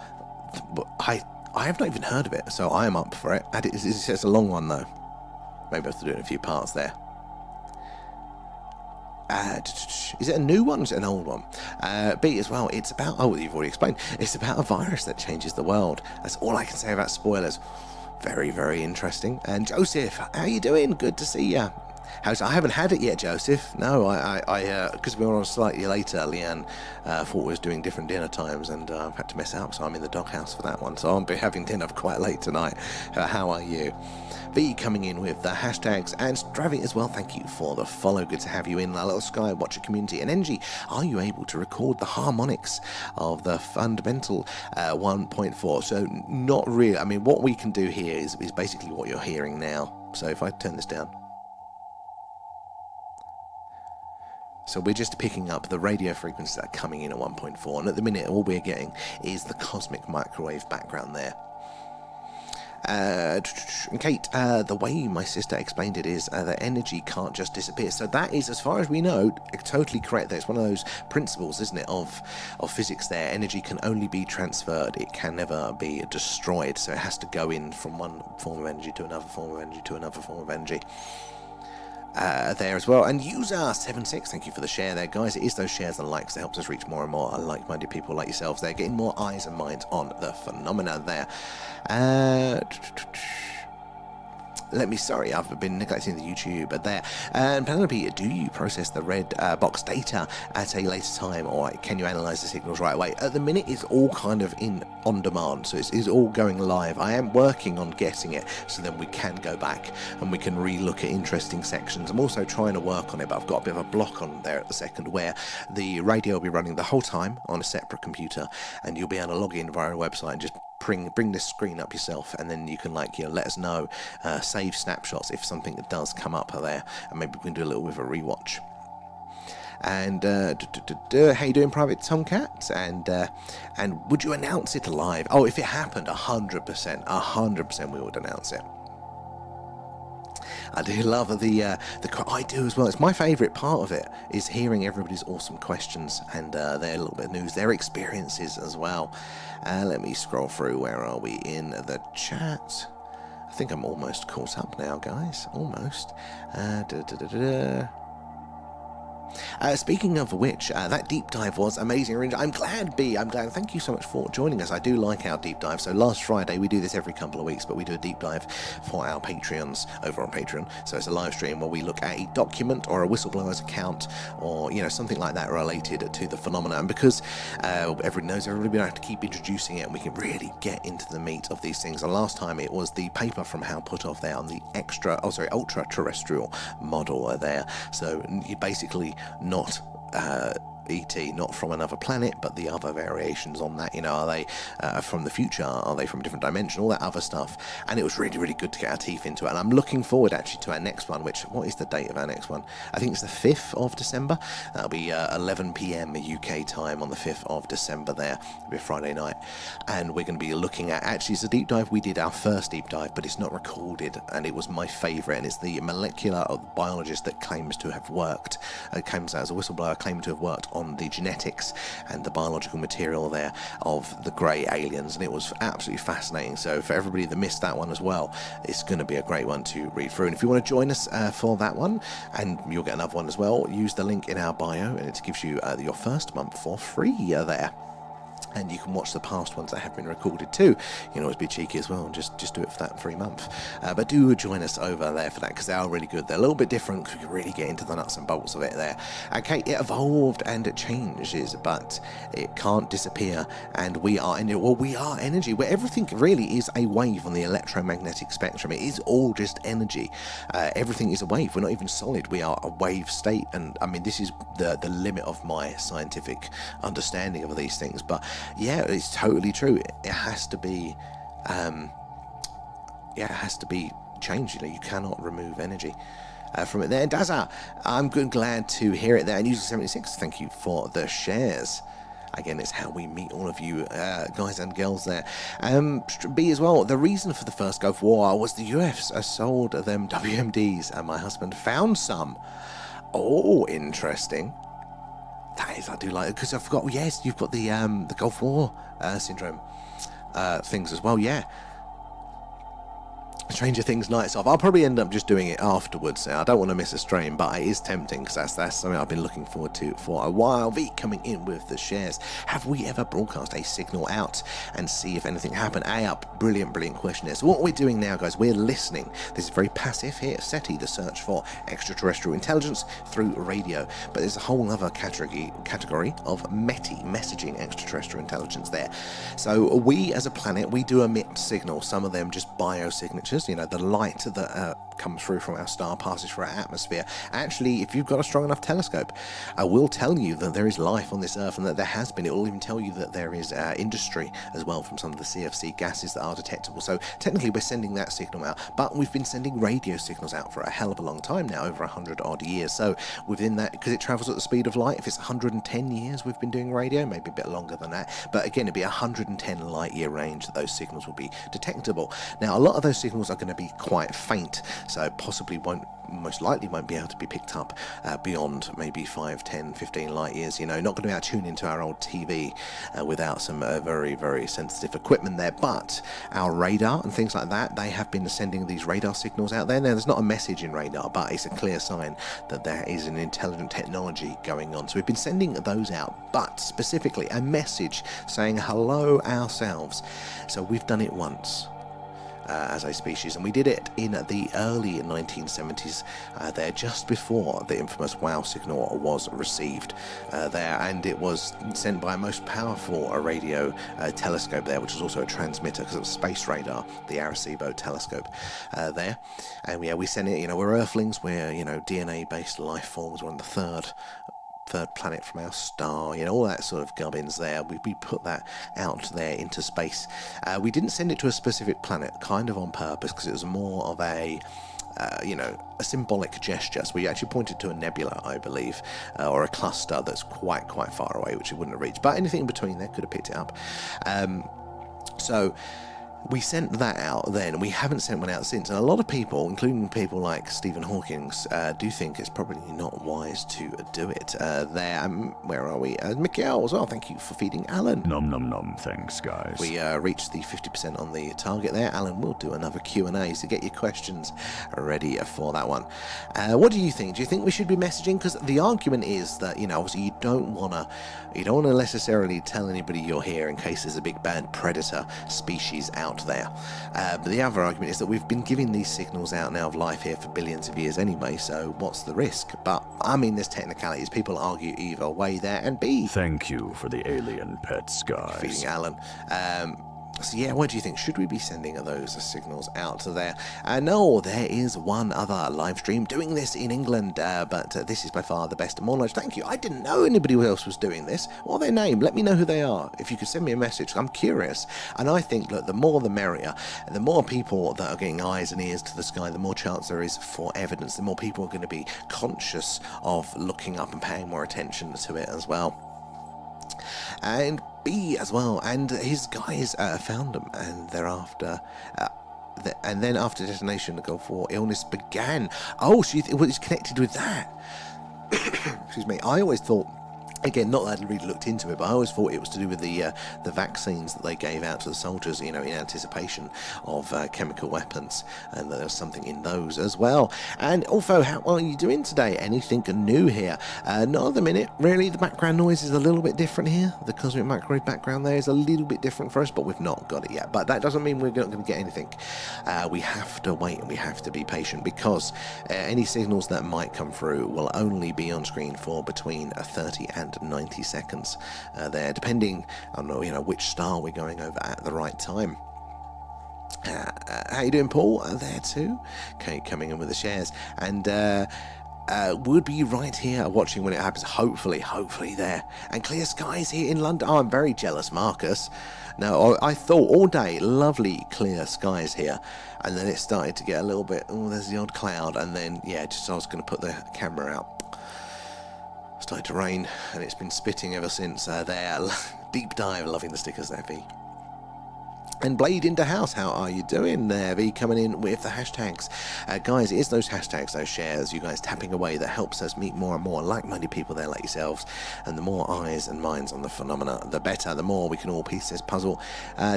have not even heard of it, so I am up for it. It's a long one, though. Maybe I have to do it in a few parts there. Is it a new one or is it an old one? B as well, it's about, you've already explained, it's about a virus that changes the world. That's all I can say about spoilers. Very, very interesting. And Joseph, how you doing? Good to see ya. I haven't had it yet, Joseph. No, I because we were on slightly later, Leanne thought we was doing different dinner times, and I've had to mess it up, so I'm in the doghouse for that one. So I'll be having dinner quite late tonight. How are you? V coming in with the hashtags, and Stravi as well. Thank you for the follow. Good to have you in, our little Sky Watcher community. And NG, are you able to record the harmonics of the fundamental 1.4? So not really. I mean, what we can do here is basically what you're hearing now. So if I turn this down. So we're just picking up the radio frequencies that are coming in at 1.4, and at the minute all we're getting is the cosmic microwave background there. And Kate, the way my sister explained it is that energy can't just disappear. So that is, as far as we know, totally correct. It's one of those principles, isn't it, of physics there. Energy can only be transferred. It can never be destroyed. So it has to go in from one form of energy to another form of energy to another form of energy. There as well. And user76, thank you for the share there, guys. It is those shares and likes that helps us reach more and more like-minded people like yourselves there, getting more eyes and minds on the phenomena there. Sorry, I've been neglecting the YouTube there. And Penelope, do you process the red box data at a later time, or can you analyse the signals right away? At the minute, it's all kind of on demand, so it's all going live. I am working on getting it, so then we can go back and we can re-look at interesting sections. I'm also trying to work on it, but I've got a bit of a block on there at the second, where the radio will be running the whole time on a separate computer, and you'll be able to log in via a website and just bring this screen up yourself, and then you can let us know, save snapshots if something does come up there, and maybe we can do a little bit of a rewatch. And how you doing, Private Tomcat? And would you announce it live? Oh, if it happened, 100% we would announce it. I do love the I do as well. It's my favourite part of it, is hearing everybody's awesome questions and their little bit of news, their experiences as well. Let me scroll through. Where are we in the chat? I think I'm almost caught up now, guys. Almost. Speaking of which, that deep dive was amazing. I'm glad, B. I'm glad. Thank you so much for joining us. I do like our deep dive. So last Friday, we do this every couple of weeks, but we do a deep dive for our Patreons over on Patreon. So it's a live stream where we look at a document or a whistleblower's account, or something like that related to the phenomenon. And because everybody knows, everybody have to keep introducing it, and we can really get into the meat of these things. And last time it was the paper from Hal Puthoff there on the ultra terrestrial model there. So you basically not ET, not from another planet, but the other variations on that. Are they from the future? Are they from a different dimension? All that other stuff. And it was really, really good to get our teeth into it. And I'm looking forward actually to our next one, what is the date of our next one? I think it's the 5th of December. That'll be 11 p.m. UK time on the 5th of December there. It'll be a Friday night. And we're going to be looking at, actually it's a deep dive. We did our first deep dive, but it's not recorded. And it was my favourite. And it's the molecular biologist that claims to have worked, claims as a whistleblower, claimed to have worked on the genetics and the biological material there of the grey aliens, and it was absolutely fascinating. So for everybody that missed that one as well, it's going to be a great one to read through. And if you want to join us for that one, and you'll get another one as well, use the link in our bio, and it gives you your first month for free there. And you can watch the past ones that have been recorded too. You can always be cheeky as well and just do it for that free month. But do join us over there for that, because they are really good. They're a little bit different, because we can really get into the nuts and bolts of it there. Okay, it evolved and it changes, but it can't disappear. And we are energy, where everything really is a wave on the electromagnetic spectrum. It is all just energy. Everything is a wave. We're not even solid. We are a wave state. And I mean, this is the limit of my scientific understanding of these things. But yeah, it's totally true. It has to be, it has to be changed. You cannot remove energy from it there. And Daza, I'm glad to hear it there. And User76, thank you for the shares. Again, it's how we meet all of you guys and girls there. B as well, the reason for the first Gulf War was the US sold them WMDs, and my husband found some. Oh, interesting. That is, I do like it, because I forgot. Yes, you've got the Gulf War syndrome things as well. Yeah. Stranger Things nights off. I'll probably end up just doing it afterwards. I don't want to miss a stream, but it is tempting, because that's something I've been looking forward to for a while. V coming in with the shares. Have we ever broadcast a signal out and see if anything happened? Up. Brilliant question. So what we're doing now, guys, we're listening. This is very passive here. SETI, the search for extraterrestrial intelligence through radio. But there's a whole other category of METI, messaging extraterrestrial intelligence there. So we as a planet, we do emit signals. Some of them just biosignatures. The light that comes through from our star passes through our atmosphere. Actually, if you've got a strong enough telescope, I will tell you that there is life on this Earth, and that there has been. It will even tell you that there is industry as well from some of the CFC gases that are detectable. So technically we're sending that signal out, but we've been sending radio signals out for a hell of a long time now, over 100 odd years. So within that, because it travels at the speed of light, if it's 110 years we've been doing radio, maybe a bit longer than that, but again, it'd be 110 light year range that those signals will be detectable. Now, a lot of those signals are going to be quite faint, so possibly most likely won't be able to be picked up beyond maybe 5, 10, 15 light years. Not going to be able to tune into our old TV without some very, very sensitive equipment there. But our radar and things like that, they have been sending these radar signals out there. Now, there's not a message in radar, but it's a clear sign that there is an intelligent technology going on. So we've been sending those out, but specifically a message saying hello ourselves. So we've done it once. as a species, and we did it in the early 1970s there, just before the infamous WOW signal was received there, and it was sent by a most powerful radio telescope there, which was also a transmitter because it was space radar, the Arecibo telescope there. And yeah, we sent it, we're Earthlings, we're, DNA-based life forms, we're on the third planet from our star, all that sort of gubbins there. We put that out there into space. We didn't send it to a specific planet, kind of on purpose, because it was more of a a symbolic gesture. So we actually pointed to a nebula, I believe, or a cluster that's quite far away, which it wouldn't have reached. But anything in between there could have picked it up. So we sent that out then. We haven't sent one out since, and a lot of people, including people like Stephen Hawking, do think it's probably not wise to do it there. Where are we? Mikhail as well, thank you for feeding Alan. Nom nom nom, thanks guys. We reached the 50% on the target there. Alan will do another Q&A, so get your questions ready for that one. What do you think? Do you think we should be messaging? Because the argument is that, obviously you don't want to necessarily tell anybody you're here in case there's a big bad predator species out there. But the other argument is that we've been giving these signals out now of life here for billions of years anyway, so what's the risk? But there's technicalities. People argue either way there. And B, thank you for the alien pets, guys. Feeding Alan. So yeah, what do you think? Should we be sending those signals out to there? No, there is one other live stream doing this in England, but this is by far the best of my knowledge. Thank you. I didn't know anybody else was doing this. What are their name? Let me know who they are. If you could send me a message, I'm curious. And I think, look, the more the merrier. The more people that are getting eyes and ears to the sky, the more chance there is for evidence. The more people are going to be conscious of looking up and paying more attention to it as well. And B as well, and his guys found them, and thereafter, and then after detonation, the Gulf War illness began. Oh, it was connected with that. Excuse me. I always thought, again, not that I really looked into it, but I always thought it was to do with the vaccines that they gave out to the soldiers, in anticipation of chemical weapons, and there was something in those as well. And also, how are you doing today? Anything new here? Not at the minute, really. The background noise is a little bit different here. The cosmic microwave background there is a little bit different for us, but we've not got it yet. But that doesn't mean we're not going to get anything. We have to wait and we have to be patient, because any signals that might come through will only be on screen for between 30 and 90 seconds there, depending on which star we're going over at the right time. How you doing, Paul? There too. Okay, coming in with the shares, and would be right here watching when it happens. Hopefully there. And clear skies here in London. Oh, I'm very jealous, Marcus. No, I thought all day, lovely clear skies here, and then it started to get a little bit, there's the odd cloud, and then I was going to put the camera out. Started to rain, and it's been spitting ever since there. Deep dive, loving the stickers there, V. And Blade into House, how are you doing there, V? Coming in with the hashtags. Guys, it's those hashtags, those shares, you guys tapping away, that helps us meet more and more like-minded people there like yourselves. And the more eyes and minds on the phenomena, the better. The more we can all piece this puzzle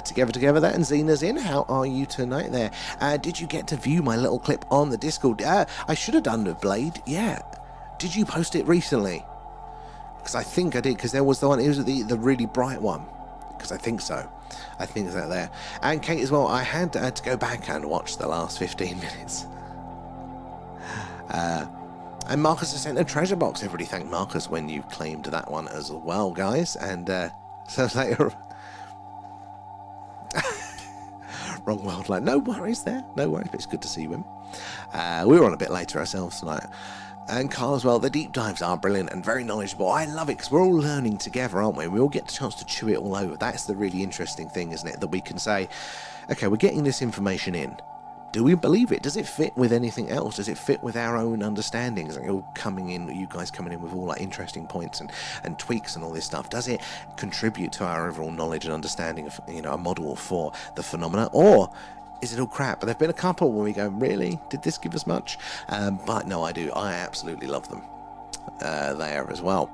together. That and Zena's in. How are you tonight there? Did you get to view my little clip on the Discord? I should have done with Blade. Yeah. Did you post it recently? Because I think I did, because there was the one, it was the really bright one. Because I think so. I think it's out there. And Kate as well, I had to go back and watch the last 15 minutes. And Marcus has sent a treasure box. Everybody thank Marcus when you claimed that one as well, guys. And so later... Wrong world line. No worries there. No worries, but it's good to see you in. We were on a bit later ourselves tonight. And Carl as well, the deep dives are brilliant and very knowledgeable. I love it because we're all learning together, aren't we? We all get the chance to chew it all over. That's the really interesting thing, isn't it? That we can say, okay, we're getting this information in. Do we believe it? Does it fit with anything else? Does it fit with our own understandings? Like all coming in, you guys coming in with all like interesting points and tweaks and all this stuff. Does it contribute to our overall knowledge and understanding of, a model for the phenomena? Or is it all crap? But there have been a couple where we go, really? Did this give us much? But no, I do. I absolutely love them there as well.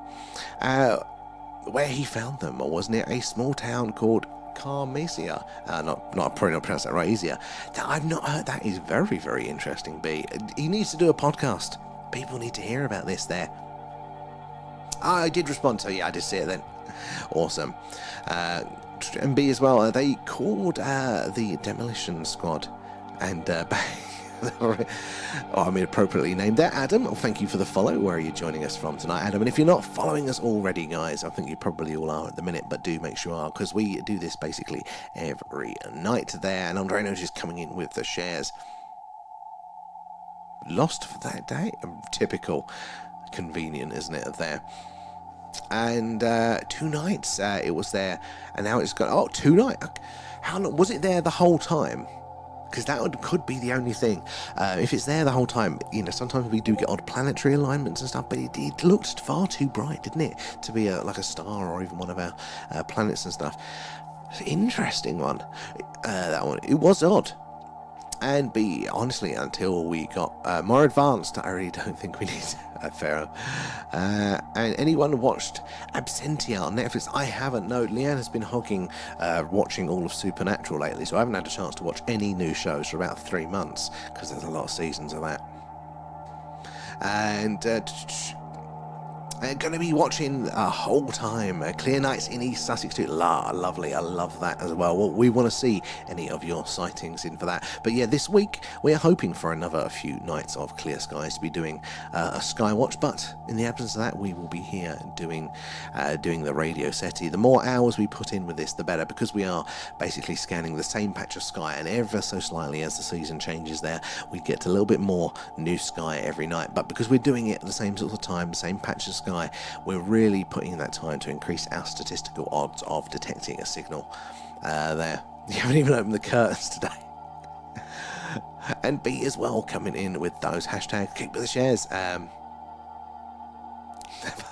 Where he found them, or wasn't it a small town called Carmesia? Probably not pronounced that right, easier. I've not heard. That is very, very interesting, B. He needs to do a podcast. People need to hear about this there. I did respond, so yeah, I did see it then. Awesome. And B as well, they called the demolition squad And appropriately named there, Adam. Well, thank you for the follow. Where are you joining us from tonight, Adam? And if you're not following us already, guys, I think you probably all are at the minute, but do make sure you are, because we do this basically every night there. And Andreno's just coming in with the shares. Lost for that day. Typical. Convenient, isn't it, there? And 2 nights it was there, and now it's got 2 nights. How long was it there the whole time? Because that could be the only thing. If it's there the whole time, sometimes we do get odd planetary alignments and stuff, but it looked far too bright, didn't it, to be like a star or even one of our planets and stuff. It's an interesting one. That one, it was odd. And B, honestly, until we got more advanced, I really don't think we need fair enough. And anyone watched Absentia on Netflix? I haven't. No, Leanne has been hogging watching all of Supernatural lately, so I haven't had a chance to watch any new shows for about 3 months, because there's a lot of seasons of that. And going to be watching a whole time Clear Nights in East Sussex too. Lovely, I love that as well. We want to see any of your sightings in for that. But yeah, this week we're hoping for another few nights of clear skies to be doing a sky watch, but in the absence of that, we will be here doing the radio SETI. The more hours we put in with this, the better, because we are basically scanning the same patch of sky, and ever so slightly as the season changes there, we get a little bit more new sky every night. But because we're doing it at the same sort of time, same patch of sky, we're really putting in that time to increase our statistical odds of detecting a signal there. You haven't even opened the curtains today. And B as well, coming in with those hashtags, keep with the shares.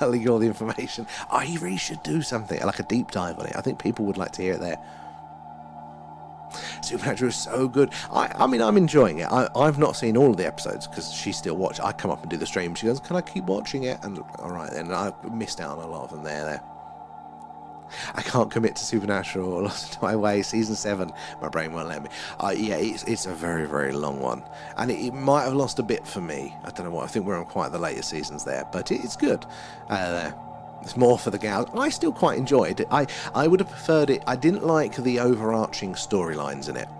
Value all the information. You really should do something like a deep dive on it. I think people would like to hear it there. Supernatural is so good. I mean, I'm enjoying it. I've not seen all of the episodes because she still watches. I come up and do the stream. She goes, "Can I keep watching it?" And all right then. And I missed out on a lot of them there. I can't commit to Supernatural. Lost My Way, season 7. My brain won't let me. Yeah, it's a very, very long one, and it might have lost a bit for me. I don't know what. I think we're on quite the later seasons there, but it's good. There. It's more for the gals. I still quite enjoyed it. I would have preferred it. I didn't like the overarching storylines in it.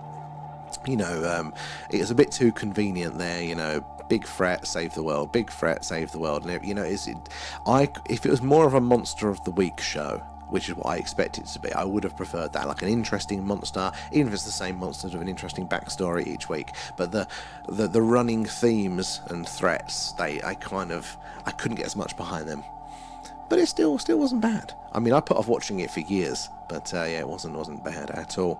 It was a bit too convenient there. Big threat, save the world. Big threat, save the world. And if it was more of a Monster of the Week show, which is what I expect it to be, I would have preferred that, like an interesting monster, even if it's the same monster with an interesting backstory each week. But the running themes and threats, I couldn't get as much behind them. But it still wasn't bad. I mean, I put off watching it for years, but yeah, it wasn't bad at all.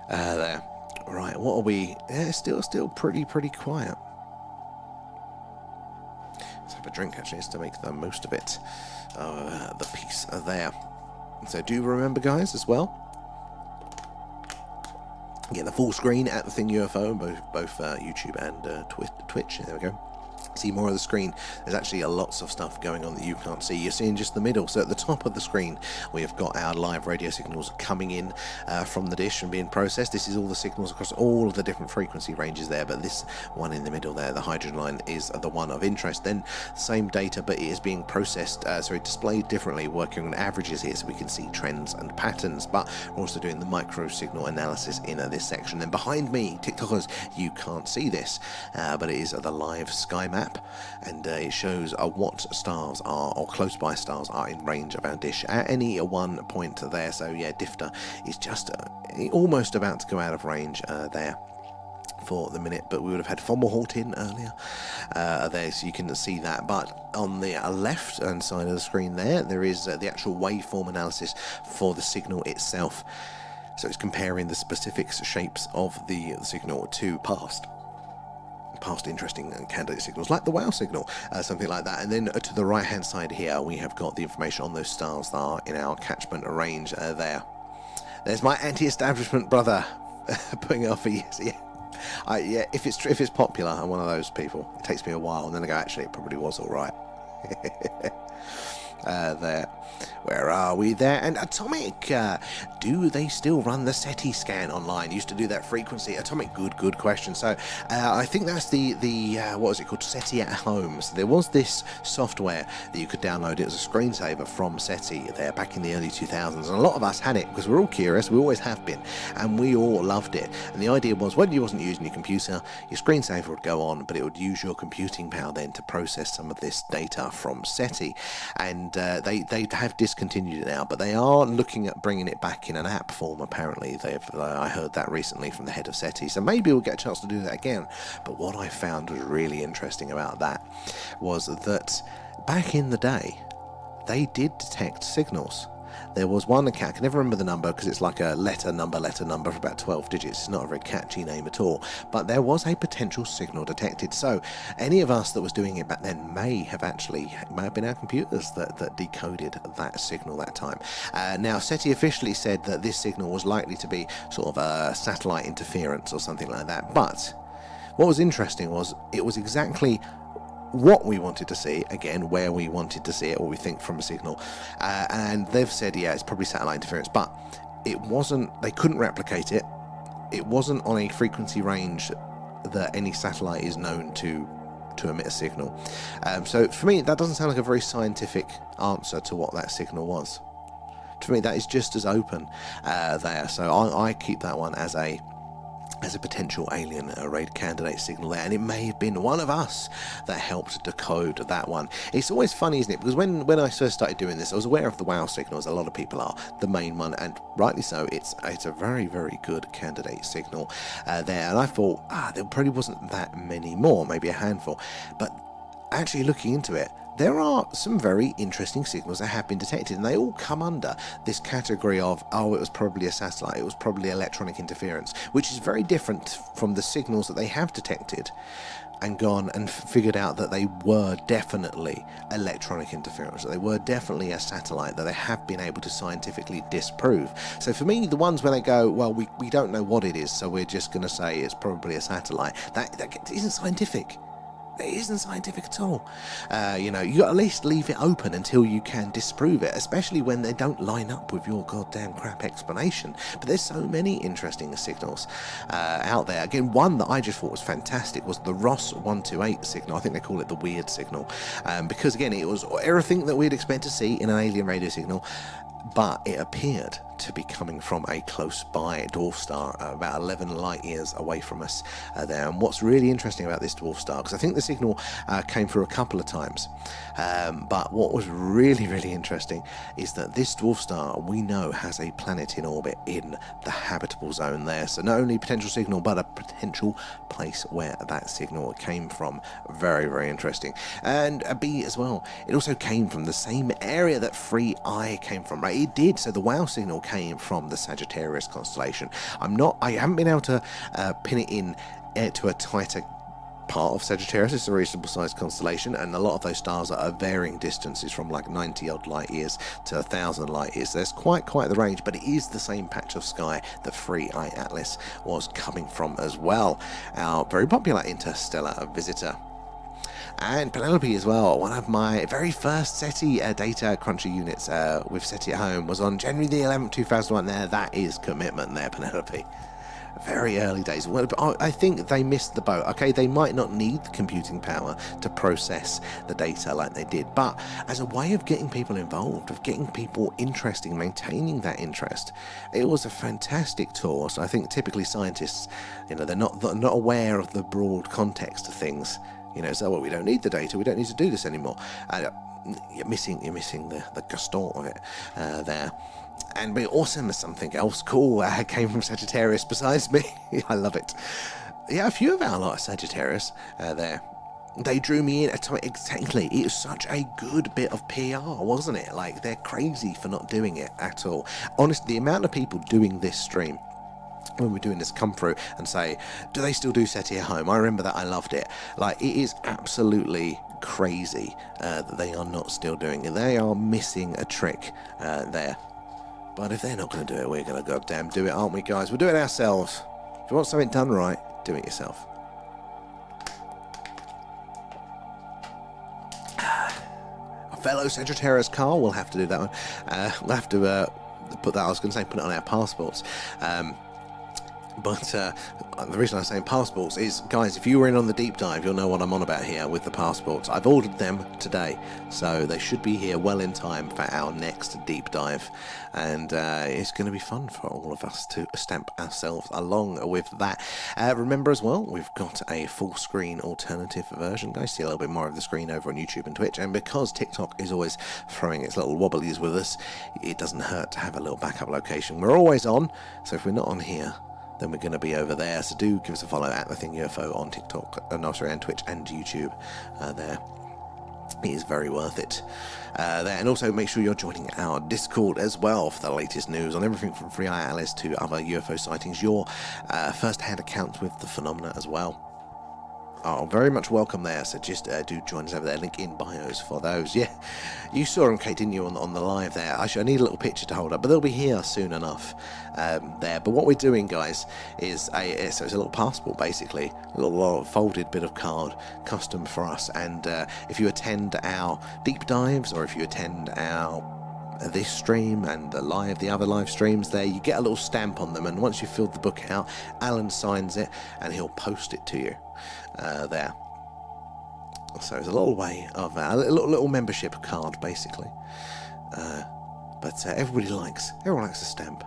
There, right? What are we? Yeah, still pretty quiet. Let's have a drink actually, just to make the most of it. The piece there. So do remember, guys, as well. Get the full screen at the Thing UFO, both YouTube and Twitch. There we go. See more of the screen. There's actually lots of stuff going on that you can't see. You're seeing just the middle. So at the top of the screen, we have got our live radio signals coming in from the dish and being processed. This is all the signals across all of the different frequency ranges there, but this one in the middle there, the hydrogen line, is the one of interest. Then same data, but it is being processed, displayed differently, working on averages here so we can see trends and patterns. But we're also doing the micro signal analysis in this section. Then behind me, TikTokers, you can't see this, but it is the live sky map. And it shows what stars are, or close by stars are, in range of our dish at any one point there. So yeah, Difter is just almost about to go out of range there for the minute, but we would have had Fomalhaut in earlier there, so you can see that. But on the left hand side of the screen there is the actual waveform analysis for the signal itself. So it's comparing the specific shapes of the signal to past interesting candidate signals, like the WOW signal, something like that. And then to the right hand side here, we have got the information on those stars that are in our catchment range there. There's my anti-establishment brother putting it off for years. Yeah, if it's popular, I'm one of those people. It takes me a while, and then I go, actually, it probably was all right. There. Where are we there? And Atomic, do they still run the SETI scan online? Used to do that frequency. Atomic, good question. So I think that's the what was it called? SETI at home. So there was this software that you could download. It was a screensaver from SETI there back in the early 2000s. And a lot of us had it because we're all curious. We always have been. And we all loved it. And the idea was when you wasn't using your computer, your screensaver would go on, but it would use your computing power then to process some of this data from SETI. And they have discontinued it now, but they are looking at bringing it back in an app form. Apparently, I heard that recently from the head of SETI, so maybe we'll get a chance to do that again. But what I found was really interesting about that was that back in the day, they did detect signals. There was one account, I can never remember the number because it's like a letter number for about 12 digits. It's not a very catchy name at all. But there was a potential signal detected. So any of us that was doing it back then may have been our computers that decoded that signal that time. Now, SETI officially said that this signal was likely to be sort of a satellite interference or something like that. But what was interesting was it was exactly what we wanted to see, again, where we wanted to see it, or we think from a signal, and they've said, yeah, it's probably satellite interference, but it wasn't, they couldn't replicate it. It wasn't on a frequency range that any satellite is known to emit a signal. So for me, that doesn't sound like a very scientific answer to what that signal was. To me, that is just as open there. So I keep that one as a potential alien raid candidate signal there, and it may have been one of us that helped decode that one. It's always funny, isn't it, because when I first started doing this, I was aware of the WOW signals. A lot of people are, the main one, and rightly so. It's a very, very good candidate signal there, and I thought there probably wasn't that many more, maybe a handful, but actually looking into it, there are some very interesting signals that have been detected, and they all come under this category of, it was probably a satellite, it was probably electronic interference, which is very different from the signals that they have detected and gone and figured out that they were definitely electronic interference, that they were definitely a satellite, that they have been able to scientifically disprove. So for me, the ones where they go, well, we don't know what it is, so we're just going to say it's probably a satellite, that isn't scientific. It isn't scientific at all. You at least leave it open until you can disprove it, especially when they don't line up with your goddamn crap explanation. But there's so many interesting signals out there. Again, one that I just thought was fantastic was the Ross 128 signal. I think they call it the weird signal, because again, it was everything that we'd expect to see in an alien radio signal, but it appeared to be coming from a close-by dwarf star, about 11 light years away from us there. And what's really interesting about this dwarf star, because I think the signal came through a couple of times, but what was really, really interesting is that this dwarf star, we know, has a planet in orbit in the habitable zone there. So not only potential signal, but a potential place where that signal came from. Very, very interesting. And a B as well, it also came from the same area that 3I came from, right? It did. So the WOW signal came from the Sagittarius constellation. I haven't been able to pin it in to a tighter part of Sagittarius. It's a reasonable sized constellation, and a lot of those stars are at varying distances from like 90 odd light years to 1,000 light years. So there's quite the range, but it is the same patch of sky that 3I Atlas was coming from as well. Our very popular interstellar visitor. And Penelope as well, one of my very first SETI data cruncher units with SETI at home was on January the 11th, 2001. There, that is commitment there, Penelope. Very early days. Well, I think they missed the boat. Okay, they might not need the computing power to process the data like they did, but as a way of getting people involved, of getting people interested, maintaining that interest, it was a fantastic tool. So I think typically scientists, they're not aware of the broad context of things. So we don't need the data, we don't need to do this anymore. You're missing the gusto of it there. And be awesome as something else cool came from Sagittarius besides me. I love it. Yeah, a few of our lot of Sagittarius there. They drew me in exactly. It was such a good bit of PR, wasn't it? Like, they're crazy for not doing it at all. Honestly, the amount of people doing this stream when we're doing this come through and say, do they still do SETI at home? I remember that. I loved it. Like, it is absolutely crazy that they are not still doing it. They are missing a trick there. But if they're not going to do it, we're going to goddamn do it, aren't we, guys? We'll do it ourselves. If you want something done right, do it yourself. I fellow Sagittarius Carl. We'll have to do that one. We'll have to put that, I was going to say, put it on our passports. But the reason I'm saying passports is, guys, if you were in on the deep dive, you'll know what I'm on about here with the passports. I've ordered them today, so they should be here well in time for our next deep dive. And it's going to be fun for all of us to stamp ourselves along with that. Remember as well, we've got a full screen alternative version, guys. See a little bit more of the screen over on YouTube and Twitch. And because TikTok is always throwing its little wobblies with us, it doesn't hurt to have a little backup location. We're always on, so if we're not on here, then we're going to be over there. So do give us a follow at The Thing UFO on TikTok, and Twitch and YouTube there. It is very worth it there. And also make sure you're joining our Discord as well for the latest news on everything from Free Eye Alice to other UFO sightings, your first-hand accounts with the phenomena as well. Oh, very much welcome there, so just do join us over there, link in bios for those. Yeah, you saw them, Kate, didn't you, on the live there? Actually, I need a little picture to hold up, but they'll be here soon enough there. But what we're doing, guys, is so it's a little passport, basically, a little folded bit of card, custom for us. And if you attend our deep dives, or if you attend our this stream and the other live streams there, you get a little stamp on them, and once you've filled the book out, Alan signs it and he'll post it to you there. So it's a little way of a little membership card, basically. But everyone likes a stamp,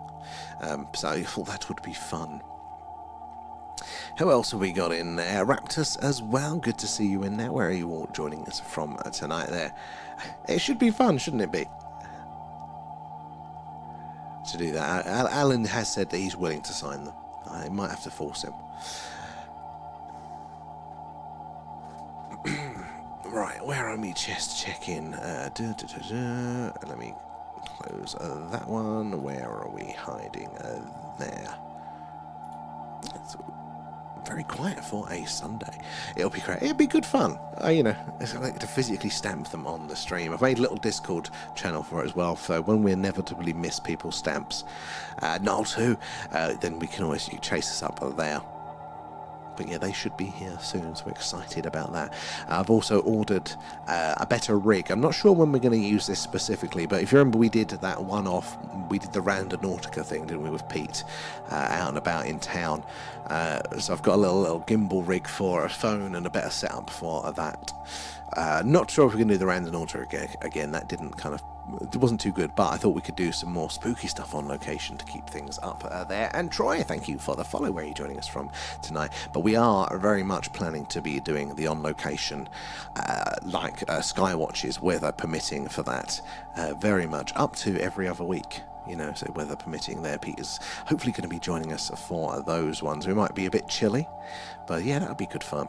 so I thought that would be fun. Who else have we got in there? Raptus as well, good to see you in there. Where are you all joining us from tonight there? It should be fun, shouldn't it be, to do that? Alan has said that he's willing to sign them. I might have to force him. Right, where are we? Chest check-in. Let me close that one. Where are we hiding? There. It's very quiet for a Sunday. It'll be great. It'll be good fun. I like to physically stamp them on the stream. I've made a little Discord channel for it as well, so when we inevitably miss people's stamps, not to, then we can always chase us up there. But yeah, they should be here soon, so we're excited about that. I've also ordered a better rig. I'm not sure when we're going to use this specifically, but if you remember, we did that one-off, we did the Randonautica thing, didn't we, with Pete, out and about in town. So I've got a little gimbal rig for a phone and a better setup for that. Not sure if we can do the Randonautica again. That it wasn't too good, but I thought we could do some more spooky stuff on location to keep things up there. And Troy, thank you for the follow. Where are you joining us from tonight? But we are very much planning to be doing the on-location, sky watches, weather permitting for that, very much up to every other week. So weather permitting there. Peter's hopefully going to be joining us for those ones. We might be a bit chilly, but yeah, that'll be good fun.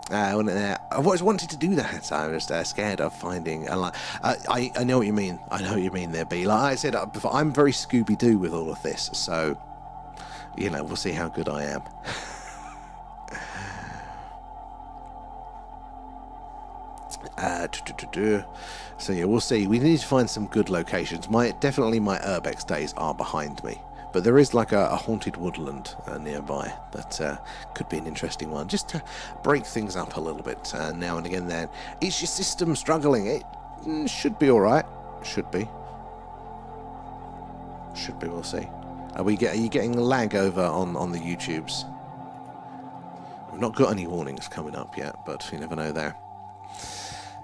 I've always wanted to do that. I was scared of finding I know what you mean. I know what you mean there, B. Like I said before, I'm very Scooby-Doo with all of this, so we'll see how good I am. So yeah, we'll see. We need to find some good locations. Definitely my Urbex days are behind me. But there is like a haunted woodland nearby that could be an interesting one, just to break things up a little bit now and again. Then, is your system struggling? It should be all right. Should be. We'll see. Are you getting lag over on the YouTubes? We've not got any warnings coming up yet, but you never know there.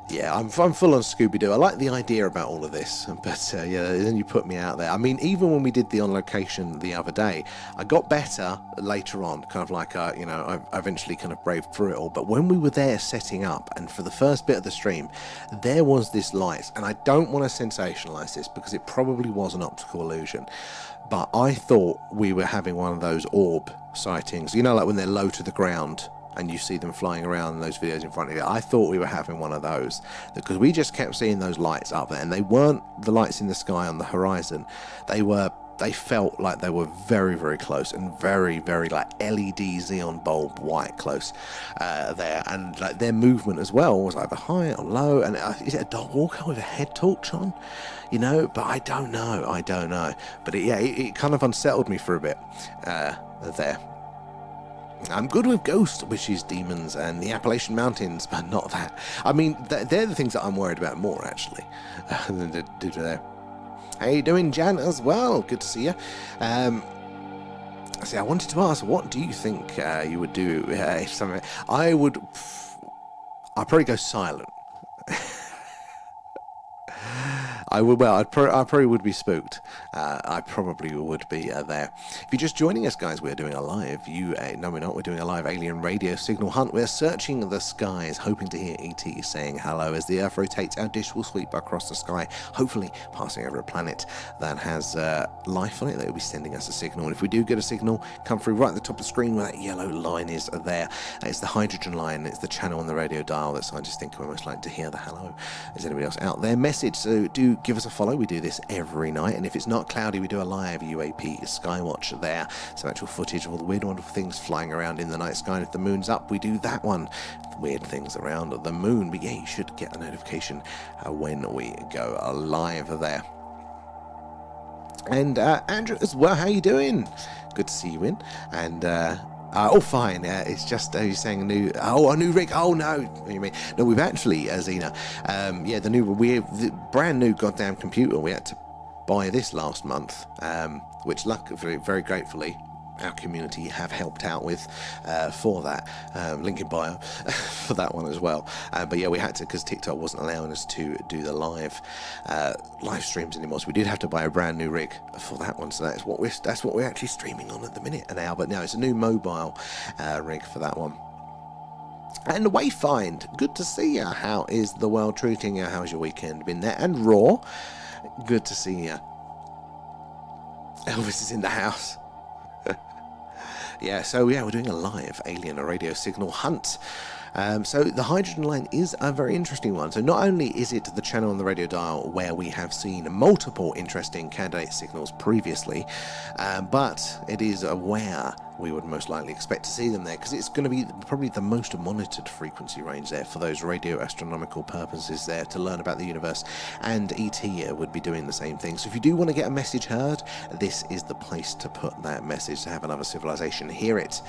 Yeah, I'm full on Scooby-Doo. I like the idea about all of this, but yeah, then you put me out there. I mean, even when we did the on-location the other day, I got better later on, kind of like, I eventually kind of braved through it all. But when we were there setting up, and for the first bit of the stream, there was this light, and I don't want to sensationalize this because it probably was an optical illusion, but I thought we were having one of those orb sightings, like when they're low to the ground, and you see them flying around in those videos in front of you. I thought we were having one of those, because we just kept seeing those lights up there, and they weren't the lights in the sky on the horizon. They felt like they were very, very close, and very, very like LED xenon bulb white close there, and like their movement as well was either high or low. And is it a dog walker with a head torch on? But I don't know. But it kind of unsettled me for a bit there. I'm good with ghosts, witches, demons, and the Appalachian Mountains, but not that. I mean, they're the things that I'm worried about more, actually, than to do there. How you doing, Jan, as well? Good to see you. See, I wanted to ask, what do you think you would do if something... I'd probably go silent. I probably would be spooked. I probably would be there. If you're just joining us, guys, we're doing a live. No, we're not. We're doing a live alien radio signal hunt. We're searching the skies, hoping to hear ET saying hello. As the Earth rotates, our dish will sweep across the sky, hopefully passing over a planet that has life on it that will be sending us a signal. And if we do get a signal come through right at the top of the screen where that yellow line is there, it's the hydrogen line. It's the channel on the radio dial that scientists think we're most likely to hear the hello. Is anybody else out there? Message. So do give us a follow. We do this every night, and if it's not cloudy, we do a live UAP Skywatch there. Some actual footage of all the weird, wonderful things flying around in the night sky. And if the moon's up, we do that one. Weird things around the moon. But yeah, you should get a notification when we go live there. And Andrew as well, how you doing? Good to see you in. And oh, fine. It's just you're saying a new rig. Oh no, what do you mean? No, we've actually, Zena. The brand new goddamn computer. We had to buy this last month, which luckily, very gratefully, our community have helped out with for that. Link in bio for that one as well. But yeah, we had to, because TikTok wasn't allowing us to do the live streams anymore. So we did have to buy a brand new rig for that one. So that's what we're actually streaming on at the minute now. But now it's a new mobile rig for that one. And Wayfind, good to see you. How is the world treating you? How's your weekend been there? And Raw, good to see you. Elvis is in the house. We're doing a live alien radio signal hunt. So the hydrogen line is a very interesting one. So not only is it the channel on the radio dial where we have seen multiple interesting candidate signals previously, but it is where we would most likely expect to see them there, because it's going to be probably the most monitored frequency range there for those radio astronomical purposes there to learn about the universe, and ET would be doing the same thing. So if you do want to get a message heard, this is the place to put that message, to have another civilization hear it.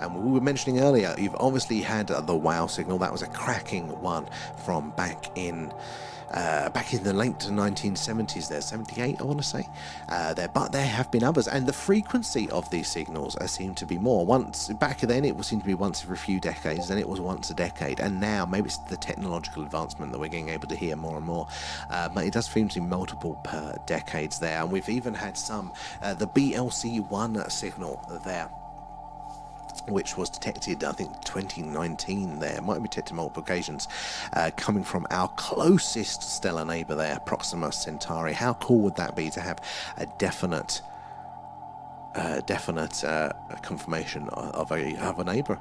And we were mentioning earlier, you've obviously had the WOW signal. That was a cracking one from back in the late 1970s there, 78 I want to say, but there have been others, and the frequency of these signals seem to be more. Back then it seemed to be once every few decades, then it was once a decade, and now maybe it's the technological advancement that we're getting able to hear more and more, but it does seem to be multiple per decades there. And we've even had some, the BLC1 signal there, which was detected, I think, 2019 there. Might be detected multiple occasions, coming from our closest stellar neighbour there, Proxima Centauri. How cool would that be to have a definite confirmation of a neighbour?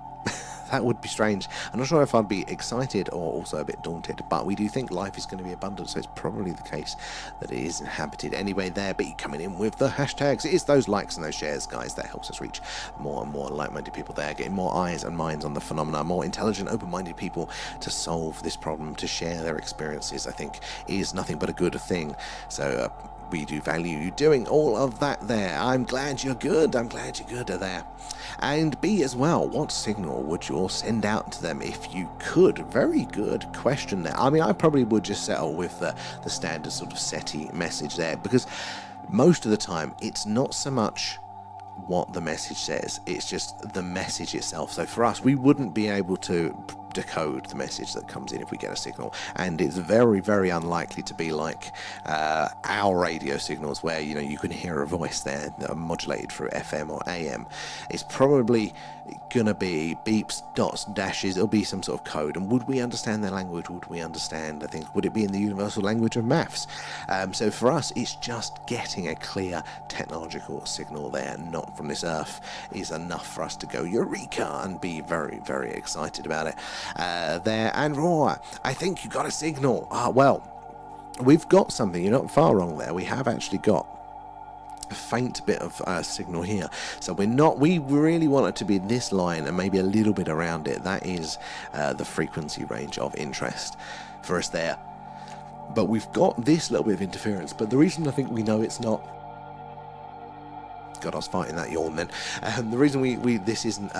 That would be strange. I'm not sure if I'd be excited or also a bit daunted, but we do think life is going to be abundant, so it's probably the case that it is inhabited anyway there. But you're coming in with the hashtags. It is those likes and those shares, guys, that helps us reach more and more like-minded people there, getting more eyes and minds on the phenomena, more intelligent, open-minded people to solve this problem, to share their experiences, I think is nothing but a good thing. So we do value you doing all of that there. I'm glad you're good. I'm glad you're good there. And B as well, what signal would you all send out to them if you could? Very good question there. I mean, I probably would just settle with the standard sort of SETI message there, because most of the time it's not so much what the message says, it's just the message itself. So for us, we wouldn't be able to decode the message that comes in if we get a signal, and it's very, very unlikely to be like our radio signals where you can hear a voice there that are modulated through FM or AM. It's probably gonna be beeps, dots, dashes. It'll be some sort of code. And would we understand their language? Would we understand, I think, would it be in the universal language of maths? So for us, it's just getting a clear technological signal there, not from this earth, is enough for us to go eureka and be very, very excited about it there. And Raw, I think you got a signal. Well, we've got something. You're not far wrong there. We have actually got a faint bit of signal here, so we really want it to be this line and maybe a little bit around it. That is the frequency range of interest for us there, but we've got this little bit of interference. But the reason I think we know it's not God, I was fighting that yawn then. The reason this isn't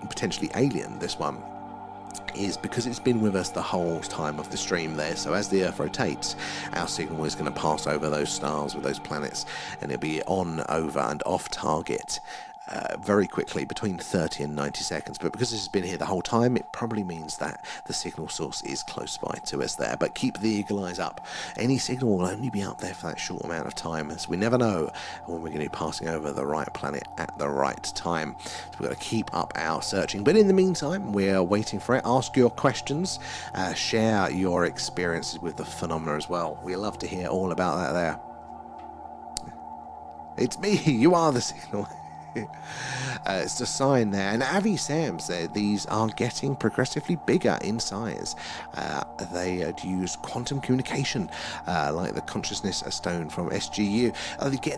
potentially alien, this one, is because it's been with us the whole time of the stream there. So as the Earth rotates, our signal is going to pass over those stars with those planets, and it'll be on, over, and off target very quickly, between 30 and 90 seconds. But because this has been here the whole time, it probably means that the signal source is close by to us there. But keep the eagle eyes up. Any signal will only be up there for that short amount of time, as we never know when we're going to be passing over the right planet at the right time. So we've got to keep up our searching. But in the meantime, we're waiting for it. Ask your questions, share your experiences with the phenomena as well. We love to hear all about that there. It's me, you are the signal. It's a sign there. And Avi Sams there, these are getting progressively bigger in size. They use quantum communication, like the consciousness stone from SGU.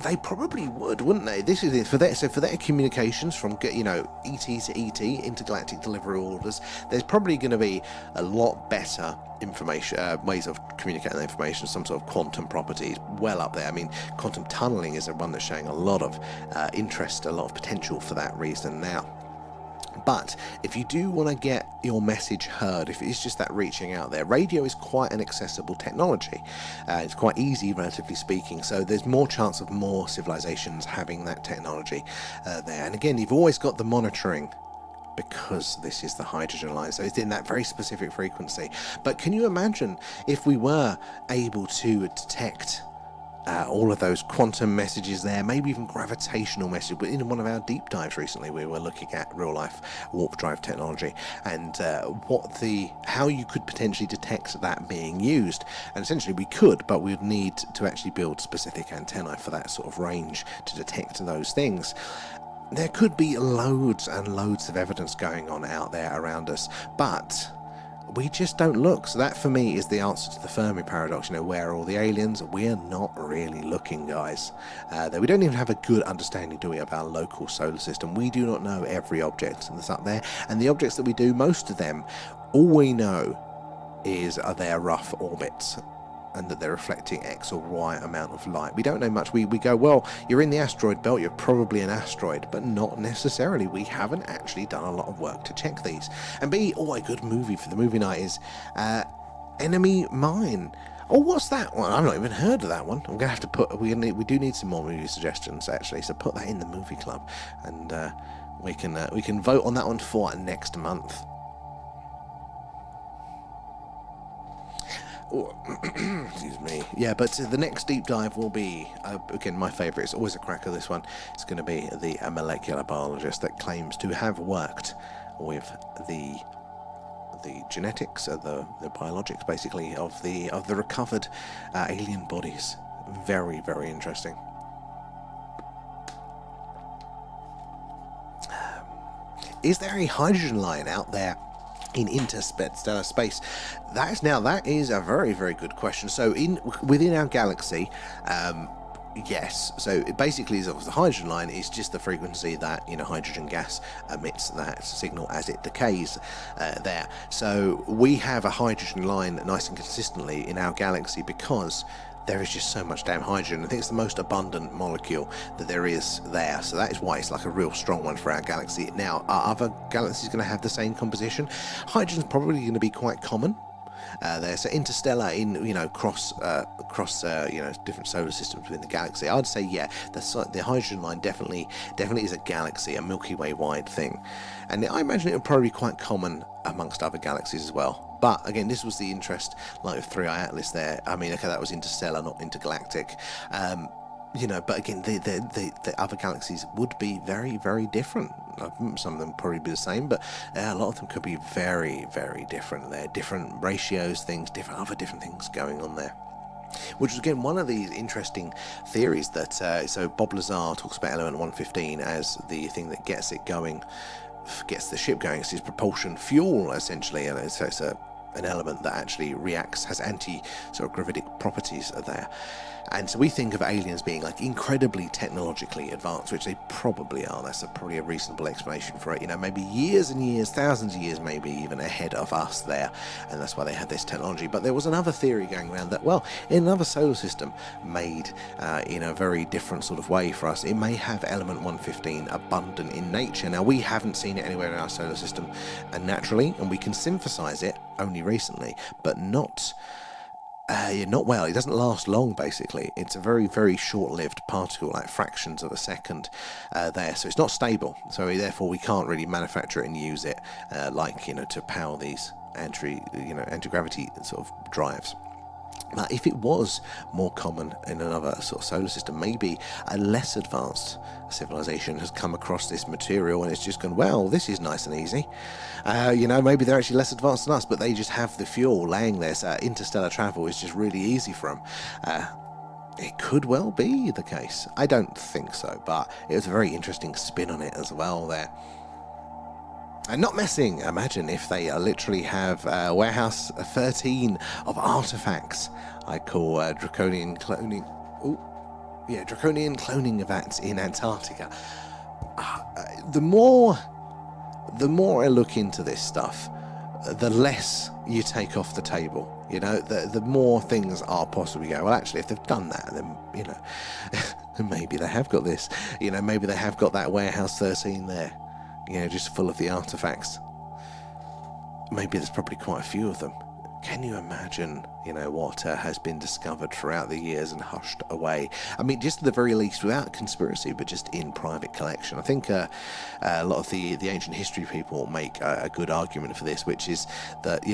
They probably would, wouldn't they? This is it for their, so for their communications from, you know, ET to ET, intergalactic delivery orders. There's probably going to be a lot better information, ways of communicating the information, some sort of quantum properties well up there. I mean, quantum tunneling is one that's showing a lot of interest, a lot of potential for that reason now. But if you do want to get your message heard, if it's just that reaching out there, radio is quite an accessible technology. It's quite easy, relatively speaking, so there's more chance of more civilizations having that technology there. And again, you've always got the monitoring, because this is the hydrogen line, so it's in that very specific frequency. But can you imagine if we were able to detect all of those quantum messages there, maybe even gravitational messages? But in one of our deep dives recently, we were looking at real life warp drive technology and how you could potentially detect that being used. And essentially we could, but we would need to actually build specific antennae for that sort of range to detect those things. There could be loads and loads of evidence going on out there around us, but we just don't look. So that for me is the answer to the Fermi paradox. You know, where are all the aliens? We're not really looking, guys. We don't even have a good understanding, do we, of our local solar system. We do not know every object that's up there, and the objects that we do, most of them, all we know is are their rough orbits, and that they're reflecting X or Y amount of light. We don't know much. We go, well, you're in the asteroid belt, you're probably an asteroid, but not necessarily. We haven't actually done a lot of work to check these. And B, a good movie for the movie night is Enemy Mine. Oh, what's that one? I've not even heard of that one. I'm gonna have to put. We do need some more movie suggestions actually. So put that in the movie club, and we can vote on that one for next month. Excuse me. Yeah, but the next deep dive will be, again, my favourite. It's always a cracker, this one. It's going to be the molecular biologist that claims to have worked with the genetics, the biologics, basically, of the recovered alien bodies. Very, very interesting. Is there a hydrogen line out there in interstellar space? That is a very, very good question. So within our galaxy, yes. So it basically is the hydrogen line is just the frequency that, you know, hydrogen gas emits that signal as it decays there. So we have a hydrogen line nice and consistently in our galaxy because there is just so much damn hydrogen. I think it's the most abundant molecule that there is there. So that is why it's like a real strong one for our galaxy. Now, are other galaxies going to have the same composition? Hydrogen's probably going to be quite common there. So interstellar, in cross different solar systems within the galaxy, I'd say the hydrogen line definitely is a galaxy, a Milky Way wide thing, and I imagine it would probably be quite common amongst other galaxies as well. But again, this was the interest, like with 3i Atlas there. I mean, okay, that was interstellar, not intergalactic. But again, the other galaxies would be very, very different. Some of them probably be the same, but a lot of them could be very, very different. There are different ratios, other different things going on there. Which is again one of these interesting theories that so Bob Lazar talks about element 115 as the thing that gets the ship going. It's his propulsion fuel essentially, and so it's an element that actually reacts, has anti-gravitic properties there. And so we think of aliens being like incredibly technologically advanced, which they probably are. That's probably a reasonable explanation for it. You know, maybe years and years, thousands of years, maybe even ahead of us there. And that's why they had this technology. But there was another theory going around that, well, in another solar system made in a very different sort of way for us, it may have element 115 abundant in nature. Now, we haven't seen it anywhere in our solar system naturally, and we can synthesize it only recently, but not well. It doesn't last long, basically. It's a very, very short-lived particle, like fractions of a second there. So it's not stable. So therefore, we can't really manufacture it and use it to power these anti-gravity sort of drives. But if it was more common in another sort of solar system, maybe a less advanced civilization has come across this material and it's just gone, well, this is nice and easy. Maybe they're actually less advanced than us, but they just have the fuel laying there. So interstellar travel is just really easy for them. It could well be the case. I don't think so, but it was a very interesting spin on it as well there. And not messing. Imagine if they literally have Warehouse 13 of artifacts. I call draconian cloning. Draconian cloning events in Antarctica. The more I look into this stuff, the less you take off the table. You know, the more things are possibly go, well, actually, if they've done that, then maybe they have got this. Maybe they have got that Warehouse 13 there. Just full of the artifacts. Maybe there's probably quite a few of them. Can you imagine, what has been discovered throughout the years and hushed away? I mean, just at the very least, without conspiracy, but just in private collection. I think a lot of the ancient history people make a good argument for this, which is that,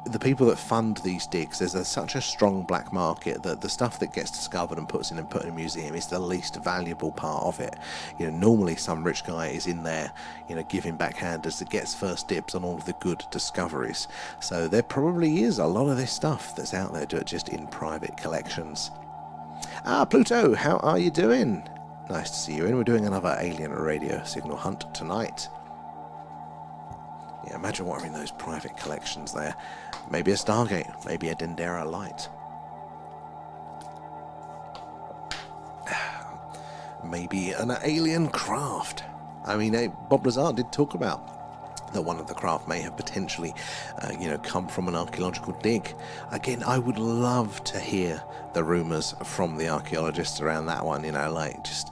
the people that fund these digs, there's such a strong black market that the stuff that gets discovered and put in a museum is the least valuable part of it. Normally some rich guy is in there, giving backhanders that gets first dibs on all of the good discoveries. So there probably is a lot of this stuff that's out there just in private collections. Pluto, how are you doing? Nice to see you in. We're doing another alien radio signal hunt tonight. Yeah, imagine what are in those private collections there. Maybe a Stargate, maybe a Dendera light. Maybe an alien craft. I mean, Bob Lazar did talk about that one of the craft may have potentially, come from an archaeological dig. Again, I would love to hear the rumours from the archaeologists around that one, just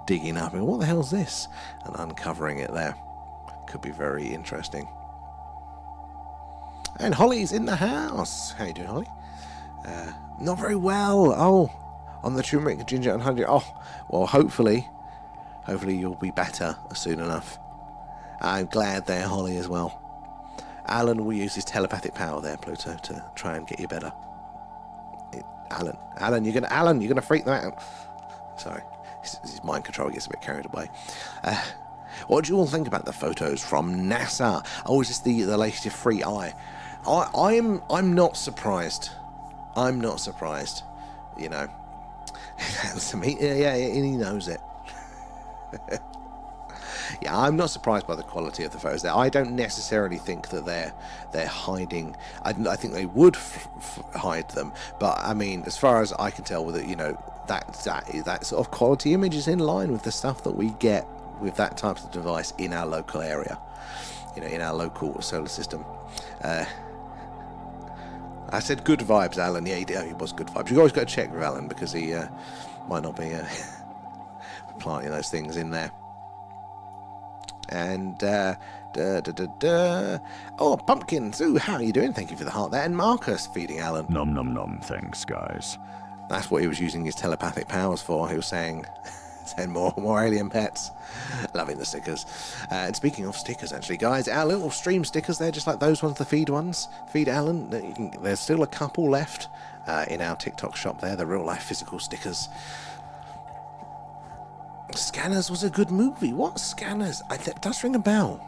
digging up. What the hell's this? And uncovering it there. Could be very interesting. And Holly's in the house. How you doing, Holly? Not very well. Oh, on the turmeric, ginger, and honey. Oh, well, hopefully you'll be better soon enough. I'm glad there, Holly, as well. Alan will use his telepathic power there, Pluto, to try and get you better. Alan, you're gonna freak them out. Sorry, his mind control gets a bit carried away. What do you all think about the photos from NASA? Oh, is this the latest free eye? I'm not surprised. I'm not surprised. He knows it. Yeah, I'm not surprised by the quality of the photos there. I don't necessarily think that they're hiding. I think they would hide them, but I mean, as far as I can tell, with it, that sort of quality image is in line with the stuff that we get with that type of device in our local area, in our local solar system. I said good vibes, Alan. Yeah, he was good vibes. You've always got to check with Alan because he might not be planting those things in there. And oh, Pumpkin Sue, how are you doing? Thank you for the heart there. And Marcus feeding Alan. Nom nom nom. Thanks, guys. That's what he was using his telepathic powers for. He was saying more alien pets. Loving the stickers. And speaking of stickers, actually, guys, our little stream stickers there, just like those ones, the feed ones. Feed Alan. There's still a couple left in our TikTok shop there, the real life physical stickers. Scanners was a good movie. What Scanners? That does ring a bell.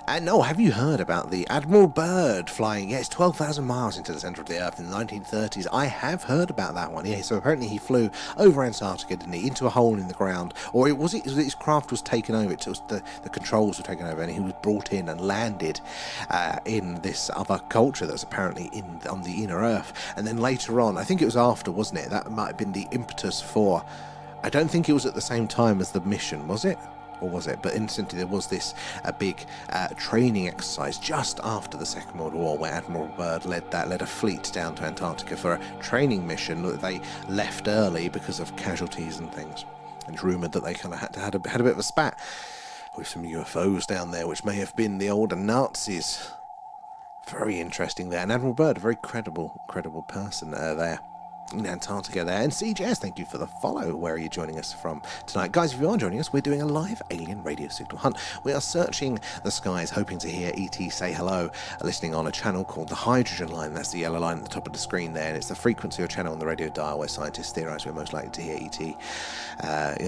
And no, have you heard about the Admiral Byrd flying, yes, 12,000 miles into the centre of the Earth in the 1930s? I have heard about that one, yeah. So apparently he flew over Antarctica, didn't he, into a hole in the ground. Or was it his craft was taken over, the controls were taken over, and he was brought in and landed in this other culture that's apparently on the inner Earth. And then later on, I think it was after, wasn't it? That might have been the impetus for, I don't think it was at the same time as the mission, was it? Or was it? But instantly there was this big training exercise just after the Second World War, where Admiral Byrd led a fleet down to Antarctica for a training mission that they left early because of casualties and things. And it's rumoured that they kind of had a bit of a spat with some UFOs down there, which may have been the older Nazis. Very interesting there. And Admiral Byrd, a very credible person there. In Antarctica there. And CJS, thank you for the follow. Where are you joining us from tonight? Guys, if you are joining us, we're doing a live alien radio signal hunt. We are searching the skies, hoping to hear ET say hello, listening on a channel called the hydrogen line. That's the yellow line at the top of the screen there, and it's the frequency or channel on the radio dial where scientists theorise we're most likely to hear ET.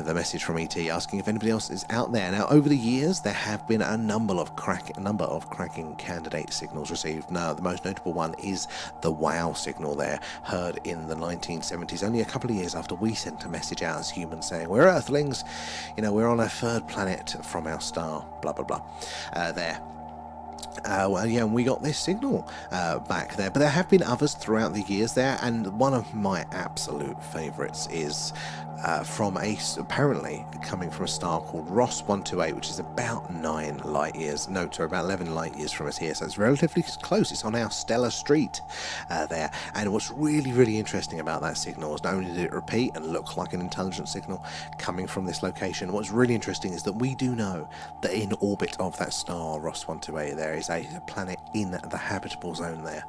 The message from ET asking if anybody else is out there. Now, over the years, there have been a number of cracking candidate signals received. Now, the most notable one is the WOW signal there, heard in the 1970s, only a couple of years after we sent a message out as humans saying we're Earthlings, we're on a third planet from our star, blah blah blah. And we got this signal back there, but there have been others throughout the years there, and one of my absolute favourites is apparently coming from a star called Ross 128, which is about 11 light years from us here, so it's relatively close. It's on our stellar street there, and what's really, really interesting about that signal is not only did it repeat and look like an intelligent signal coming from this location, what's really interesting is that we do know that in orbit of that star, Ross 128, there is a planet in the habitable zone there,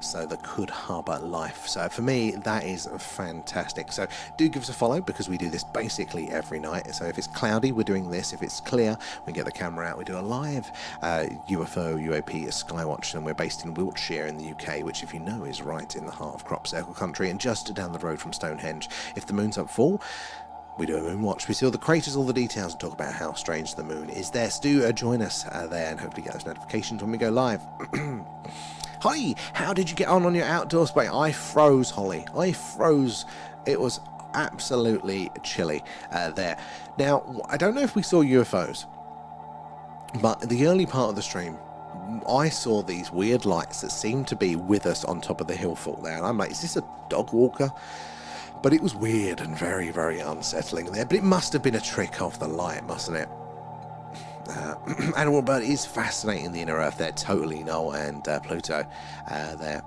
so that could harbour life. So for me, that is fantastic. So do give us a follow, because we do this basically every night. So if it's cloudy, we're doing this. If it's clear, we get the camera out. We do a live UAP Skywatch, and we're based in Wiltshire in the UK, which, if you know, is right in the heart of crop circle country and just down the road from Stonehenge. If the moon's up full, we do a moon watch. We see all the craters, all the details, and talk about how strange the moon is there. So do join us there and hopefully get those notifications when we go live. Hi, how did you get on your outdoor spray? I froze, Holly. I froze. It was absolutely chilly there. Now, I don't know if we saw UFOs, but in the early part of the stream, I saw these weird lights that seemed to be with us on top of the hill fort there, and I'm like, is this a dog walker? But it was weird and very, very unsettling there. But it must have been a trick of the light, mustn't it? Animal Bird is fascinating, the inner Earth there, totally. Noel and Pluto there.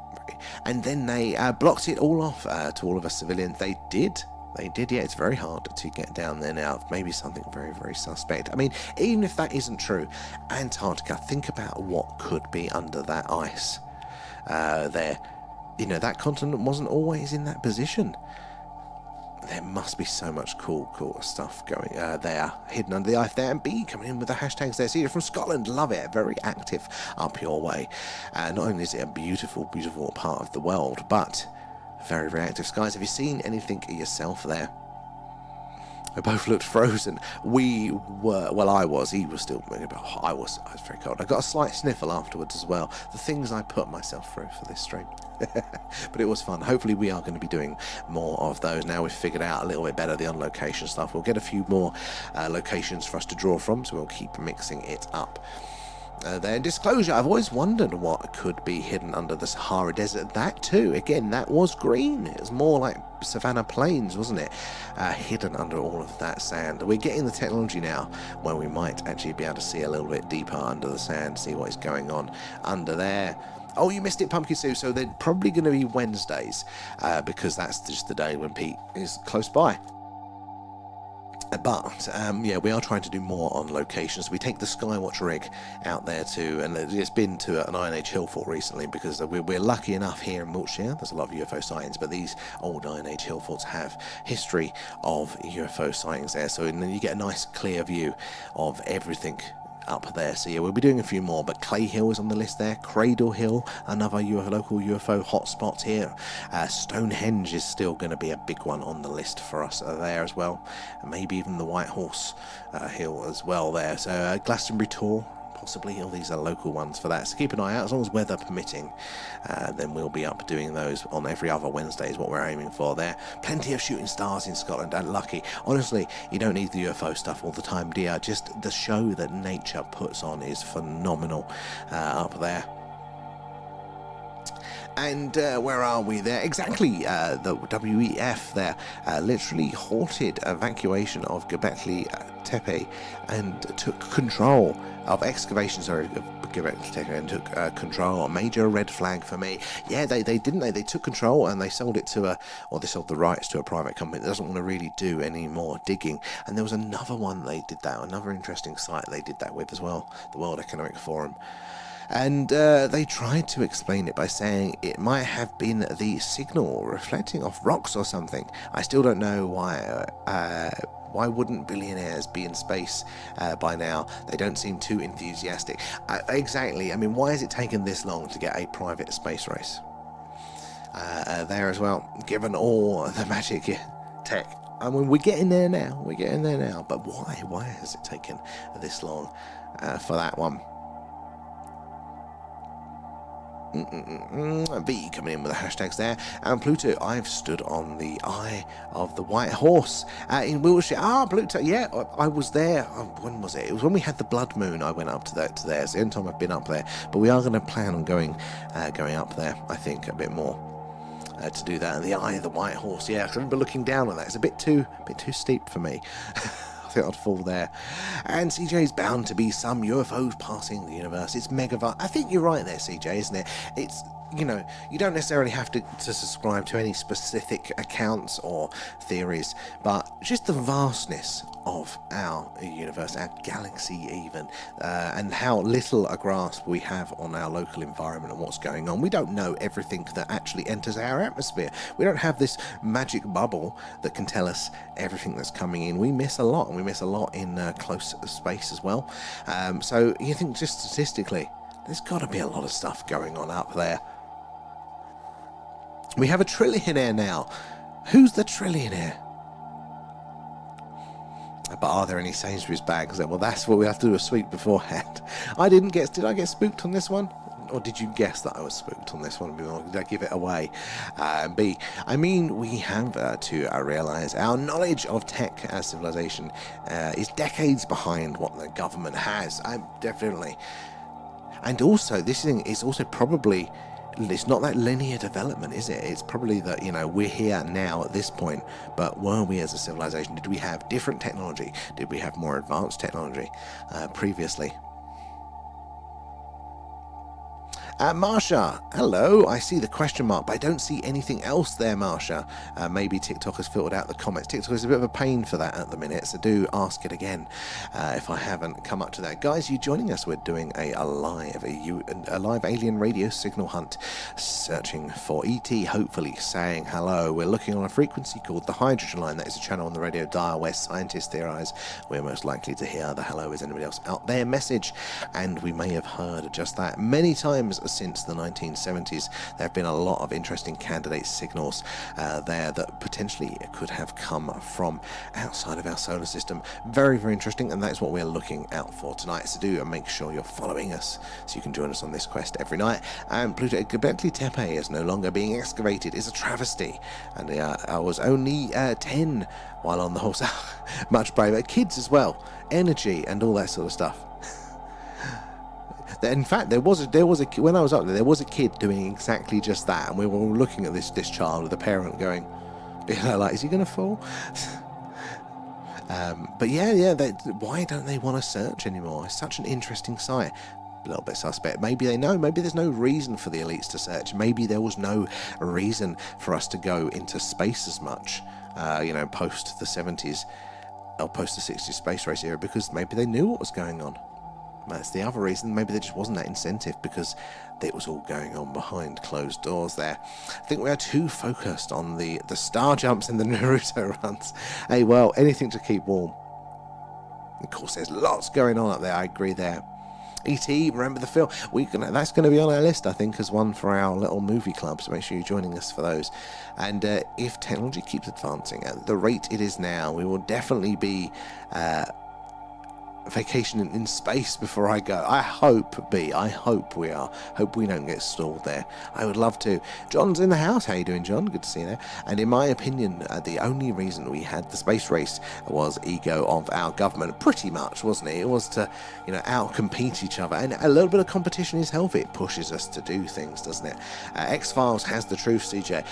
And then they blocked it all off to all of us civilians. They did, yeah. It's very hard to get down there now. Maybe something very, very suspect. I mean, even if that isn't true, Antarctica, think about what could be under that ice there. That continent wasn't always in that position. There must be so much cool stuff going there, hidden under the ice there. And B coming in with the hashtags there. See, you're from Scotland, love it, very active up your way. Not only is it a beautiful, beautiful part of the world, but very, very active skies. Have you seen anything yourself there? We both looked frozen. We were, well, I was, he was still, I was very cold. I got a slight sniffle afterwards as well. The things I put myself through for this stream. But it was fun. Hopefully we are going to be doing more of those. Now we've figured out a little bit better the on-location stuff. We'll get a few more locations for us to draw from, so we'll keep mixing it up. There, disclosure, I've always wondered what could be hidden under the Sahara Desert. That too, again, that was green. It was more like savanna plains, wasn't it? Hidden under all of that sand. We're getting the technology now where we might actually be able to see a little bit deeper under the sand, see what is going on under there. Oh, you missed it, Pumpkin Sue. So they're probably going to be Wednesdays because that's just the day when Pete is close by. But, yeah, we are trying to do more on locations. We take the Skywatch rig out there too, and it's been to an Iron Age hill fort recently because we're lucky enough here in Wiltshire. There's a lot of UFO sightings, but these old Iron Age hill forts have history of UFO sightings there. So then you get a nice clear view of everything up there. So yeah, we'll be doing a few more, but Clay Hill is on the list there. Cradle Hill, another local UFO hotspot here. Stonehenge is still going to be a big one on the list for us there as well, and maybe even the White Horse Hill as well there. So Glastonbury Tor, possibly. All these are local ones for that, so keep an eye out. As long as weather permitting, then we'll be up doing those on every other Wednesday is what we're aiming for there. Plenty of shooting stars in Scotland, and lucky. Honestly, you don't need the UFO stuff all the time, dear. Just the show that nature puts on is phenomenal up there. And where are we there? Exactly, the WEF there literally halted evacuation of Göbekli Tepe and took control of excavations of Göbekli Tepe and took control. A major red flag for me. Yeah, they didn't they? They took control and they sold it to they sold the rights to a private company that doesn't want to really do any more digging. And there was another one they did that, another interesting site they did that with as well, the World Economic Forum. And they tried to explain it by saying it might have been the signal reflecting off rocks or something. I still don't know why. Why wouldn't billionaires be in space by now? They don't seem too enthusiastic. Exactly. I mean, why has it taken this long to get a private space race there as well, given all the magic tech? I mean, we're getting there now. But why? Why has it taken this long for that one? B coming in with the hashtags there. And Pluto, I've stood on the eye of the white horse in Wiltshire. Pluto, yeah, I was there. When was it? It was when we had the blood moon. I went up to there. It's the only time I've been up there. But we are going to plan on going up there, I think, a bit more to do that. And the eye of the white horse, yeah, I remember looking down on that. It's a bit too steep for me. I think I'd fall there. And CJ's bound to be some UFOs passing the universe. It's megabyte. I think you're right there, CJ, isn't it? It's, you don't necessarily have to subscribe to any specific accounts or theories, but just the vastness of our universe, our galaxy even, and how little a grasp we have on our local environment and what's going on. We don't know everything that actually enters our atmosphere. We don't have this magic bubble that can tell us everything that's coming in. We miss a lot, and we miss a lot in close space as well. So you think just statistically, there's got to be a lot of stuff going on up there. We have a trillionaire now. Who's the trillionaire? But are there any Sainsbury's bags there? Well, that's what we have to do a sweep beforehand. Did I get spooked on this one? Or did you guess that I was spooked on this one? Did I give it away? B, I mean, we have to realise our knowledge of tech as civilization is decades behind what the government has. Definitely. And also, this thing is also probably, it's not that linear development, is it? It's probably that, we're here now at this point, but were we as a civilization? Did we have different technology? Did we have more advanced technology previously? Marsha, hello. I see the question mark, but I don't see anything else there, Marsha. Maybe TikTok has filtered out the comments. TikTok is a bit of a pain for that at the minute, so do ask it again if I haven't come up to that. Guys, you joining us? We're doing a live alien radio signal hunt, searching for ET, hopefully saying hello. We're looking on a frequency called the hydrogen line. That is a channel on the radio dial where scientists theorize we're most likely to hear the hello is anybody else out there message, and we may have heard just that many times since the 1970s. There have been a lot of interesting candidate signals there that potentially could have come from outside of our solar system. Very, very interesting, and that's what we're looking out for tonight. So do make sure you're following us so you can join us on this quest every night. And Pluto Göbekli Tepe is no longer being excavated. It's a travesty, and I was only 10 while on the horse. Much braver. Kids as well, energy and all that sort of stuff. In fact, there was a when I was up there was a kid doing exactly just that, and we were all looking at this child with the parent going, like, is he going to fall? But yeah, why don't they want to search anymore? It's such an interesting site. A little bit suspect. Maybe they know. Maybe there's no reason for the elites to search. Maybe there was no reason for us to go into space as much, post the 70s or post the 60s space race era, because maybe they knew what was going on. That's the other reason. Maybe there just wasn't that incentive because it was all going on behind closed doors there. I think we are too focused on the star jumps and the Naruto runs. Hey, well, anything to keep warm. Of course, there's lots going on up there. I agree there. E.T., remember the film? That's going to be on our list, I think, as one for our little movie club, so make sure you're joining us for those. And if technology keeps advancing at the rate it is now, we will definitely be vacationing in space before I go. I hope we are. Hope we don't get stalled there. I would love to. John's in the house. How you doing, John? Good to see you there. And in my opinion, the only reason we had the space race was ego of our government, pretty much, wasn't it? It was to, outcompete each other. And a little bit of competition is healthy. It pushes us to do things, doesn't it? X-Files has the truth, CJ.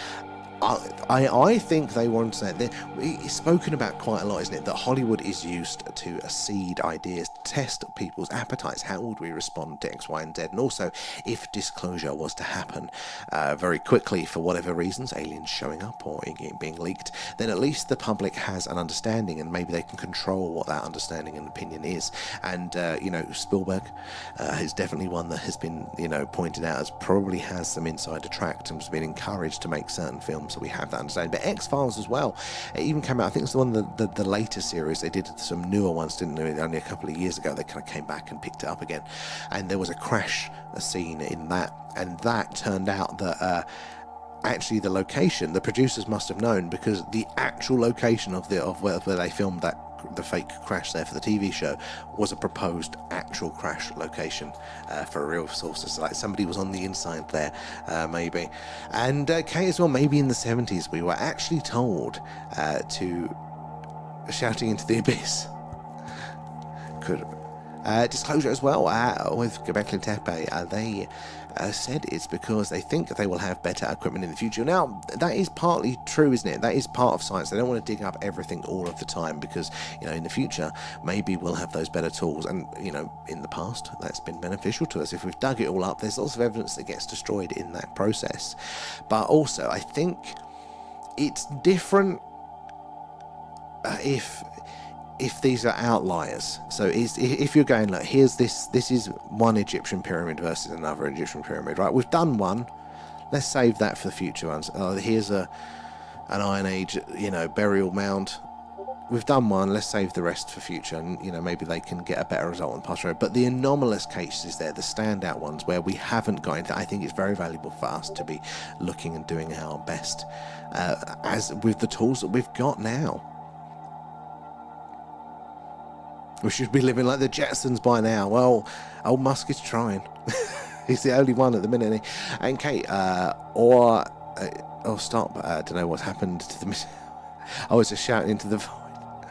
I think they want to say, it's spoken about quite a lot, isn't it, that Hollywood is used to seed ideas, test people's appetites. How would we respond to X, Y, and Z? And also, if disclosure was to happen very quickly for whatever reasons, aliens showing up or being leaked, then at least the public has an understanding, and maybe they can control what that understanding and opinion is. And, Spielberg is definitely one that has been, pointed out as probably has some insider track and has been encouraged to make certain films. So we have that understanding. But X-Files as well, it even came out, I think it's the one, the later series. They did some newer ones, didn't they? Only a couple of years ago they kind of came back and picked it up again, and there was a scene in that, and that turned out that actually the location, the producers must have known, because the actual location of where they filmed the fake crash there for the TV show was a proposed actual crash location for real sources. Like somebody was on the inside there, maybe. And Kate as well, maybe in the 70s we were actually told to shouting into the abyss. Could disclosure as well with Göbekli Tepe. They said it's because they think they will have better equipment in the future. Now, that is partly true, isn't it? That is part of science. They don't want to dig up everything all of the time because, in the future, maybe we'll have those better tools. And, in the past, that's been beneficial to us. If we've dug it all up, there's lots of evidence that gets destroyed in that process. But also, I think it's different if these are outliers. So if you're going, look, here's this is one Egyptian pyramid versus another Egyptian pyramid, right? We've done one, let's save that for the future ones. Here's an Iron Age, burial mound. We've done one, let's save the rest for future, and maybe they can get a better result on the past road. But the anomalous cases there, the standout ones where we haven't got into, I think it's very valuable for us to be looking and doing our best as with the tools that we've got now. We should be living like the Jetsons by now. Well, old Musk is trying. He's the only one at the minute. And Kate, stop. I don't know what's happened to the... I was just shouting into the void.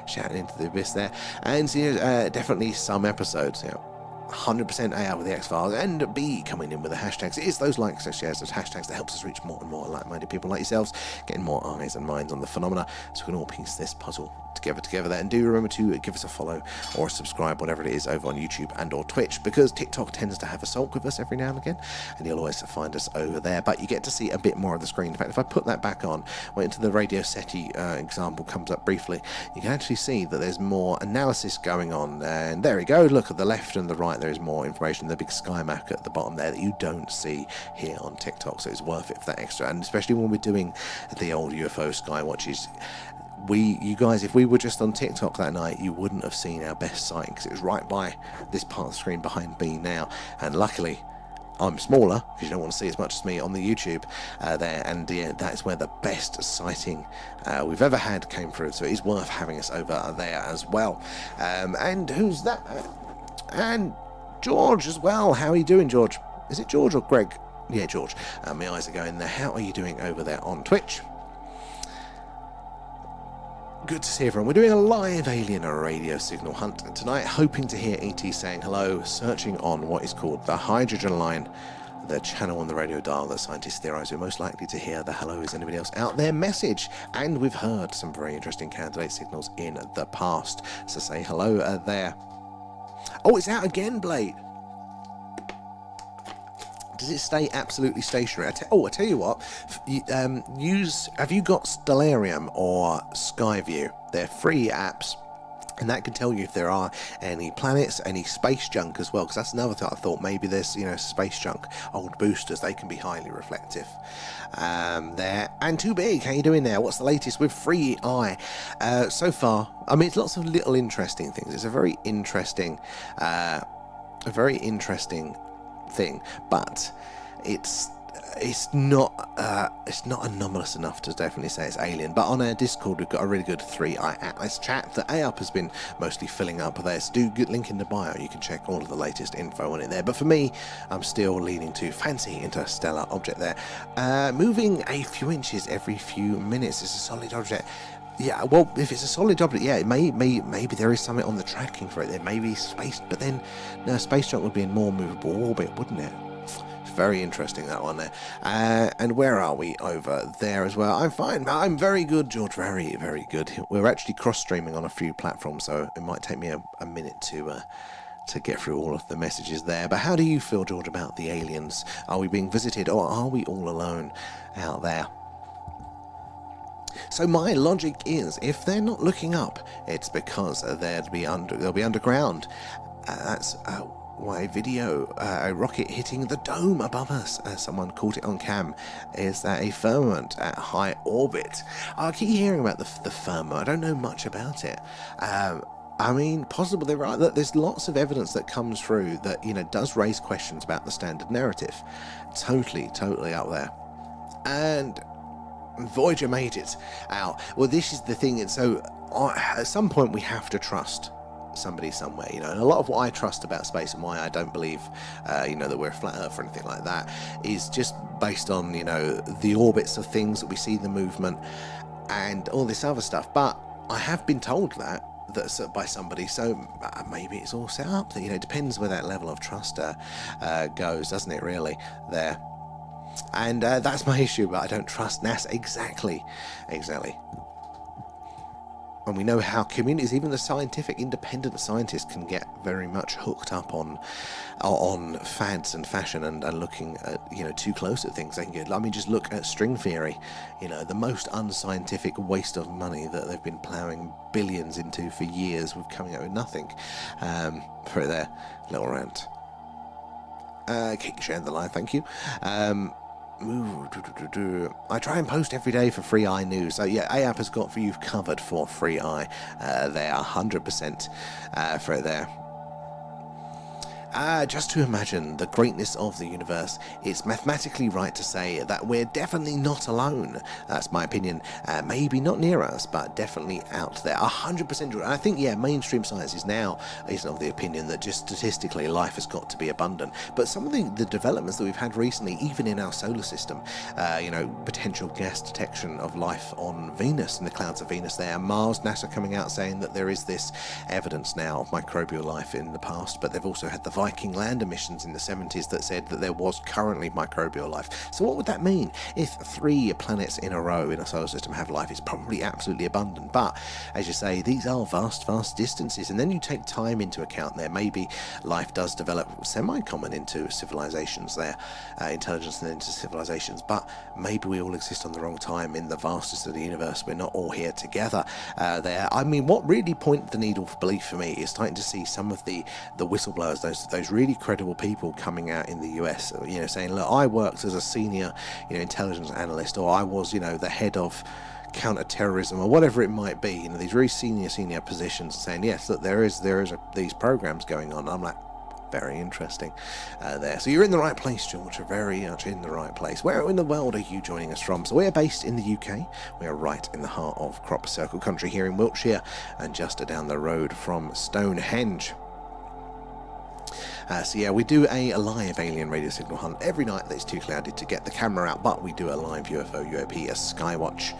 Shouting into the abyss there. And definitely some episodes, 100% A with the X-Files, and B coming in with the hashtags. It is those likes, those shares, those hashtags that helps us reach more and more like-minded people like yourselves, getting more eyes and minds on the phenomena, so we can all piece this puzzle together there. And do remember to give us a follow or a subscribe, whatever it is, over on YouTube and or Twitch, because TikTok tends to have a sulk with us every now and again, and you'll always find us over there. But you get to see a bit more of the screen. In fact, if I put that back on, wait until the Radio SETI example comes up briefly, you can actually see that there's more analysis going on. And there we go. Look at the left and the right. There is more information. The big sky map at the bottom there that you don't see here on TikTok, so it's worth it for that extra. And especially when we're doing the old UFO sky watches, you guys, if we were just on TikTok that night, you wouldn't have seen our best sighting because it was right by this part of the screen behind me now. And luckily, I'm smaller because you don't want to see as much as me on the YouTube there. And that's where the best sighting we've ever had came through. So it is worth having us over there as well. And who's that? And George as well. How are you doing, George? Is it George or Greg? Yeah, George. My eyes are going there. How are you doing over there on Twitch? Good to see everyone. We're doing a live alien radio signal hunt tonight, hoping to hear ET saying hello, searching on what is called the hydrogen line, the channel on the radio dial that scientists theorize we're most likely to hear the hello is anybody else out there message. And we've heard some very interesting candidate signals in the past, so say hello there. Oh, it's out again, Blade. Does it stay absolutely stationary? I tell you what. Have you got Stellarium or Skyview? They're free apps, and that can tell you if there are any planets, any space junk as well. Because that's another thing I thought. Maybe there's space junk, old boosters. They can be highly reflective. There and too big. How you doing there? What's the latest with Free Eye? So far, I mean, it's lots of little interesting things. It's a very interesting thing, but it's it's not anomalous enough to definitely say it's alien. But on our Discord, we've got a really good 3i Atlas chat that AUP has been mostly filling up there. So do link in the bio. You can check all of the latest info on it there. But for me, I'm still leaning to fancy interstellar object there, moving a few inches every few minutes. It's a solid object. Yeah, well, if it's a solid object, yeah, maybe there is something on the tracking for it. There may be space, but then no, space junk would be in more movable orbit, wouldn't it? It's very interesting, that one there. And where are we? Over there as well. I'm fine. I'm very good, George. Very, very good. We're actually cross-streaming on a few platforms, so it might take me a minute to get through all of the messages there. But how do you feel, George, about the aliens? Are we being visited, or are we all alone out there? So my logic is, if they're not looking up, it's because they'll be underground. That's why a rocket hitting the dome above us, someone caught it on cam, is a firmament at high orbit. I keep hearing about the firmament. I don't know much about it. I mean, possible they're right. There's lots of evidence that comes through that, you know, does raise questions about the standard narrative. Totally up there. And Voyager made it out. Well, this is the thing. And so at some point we have to trust somebody somewhere, you know. And a lot of what I trust about space and why I don't believe, you know, that we're a flat Earth or anything like that, is just based on, you know, the orbits of things that we see, the movement, and all this other stuff. But I have been told that's by somebody, so maybe it's all set up. That, you know, it depends where that level of trust goes, doesn't it? Really, there. And that's my issue, but I don't trust NASA. Exactly. And we know how communities, even the scientific, independent scientists, can get very much hooked up on fads and fashion and looking at, you know, too close at things. They can get, I mean, just look at string theory, you know, the most unscientific waste of money that they've been ploughing billions into for years with coming out with nothing. For their little rant. Keep sharing the live, thank you. I try and post every day for Free Eye News. So yeah, AAP has got for you covered for Free Eye. They are 100% for it there. Just to imagine the greatness of the universe, it's mathematically right to say that we're definitely not alone. That's my opinion. Maybe not near us, but definitely out there. 100% true. And I think, yeah, mainstream science is of the opinion that just statistically life has got to be abundant. But some of the developments that we've had recently, even in our solar system, you know, potential gas detection of life on Venus, in the clouds of Venus there, Mars, NASA coming out saying that there is this evidence now of microbial life in the past, but they've also had the Viking lander missions in the 70s that said that there was currently microbial life. So what would that mean? If 3 planets in a row in a solar system have life, it's probably absolutely abundant. But as you say, these are vast distances, and then you take time into account there. Maybe life does develop semi-common into civilizations there, intelligence and into civilizations, but maybe we all exist on the wrong time in the vastness of the universe. We're not all here together there. I mean, what really pointed the needle for belief for me is starting to see some of the whistleblowers, those really credible people coming out in the US, you know, saying, look, I worked as a senior, you know, intelligence analyst, or I was, you know, the head of counter-terrorism, or whatever it might be, you know, these very senior positions, saying, yes, look, there is these programs going on. I'm like, very interesting there. So you're in the right place, George. You're very much in the right place. Where in the world are you joining us from? So we're based in the UK. We are right in the heart of Crop Circle country here in Wiltshire, and just down the road from Stonehenge. So yeah, we do a live alien radio signal hunt every night that it's too cloudy to get the camera out, but we do a live UFO UAP, a Skywatch,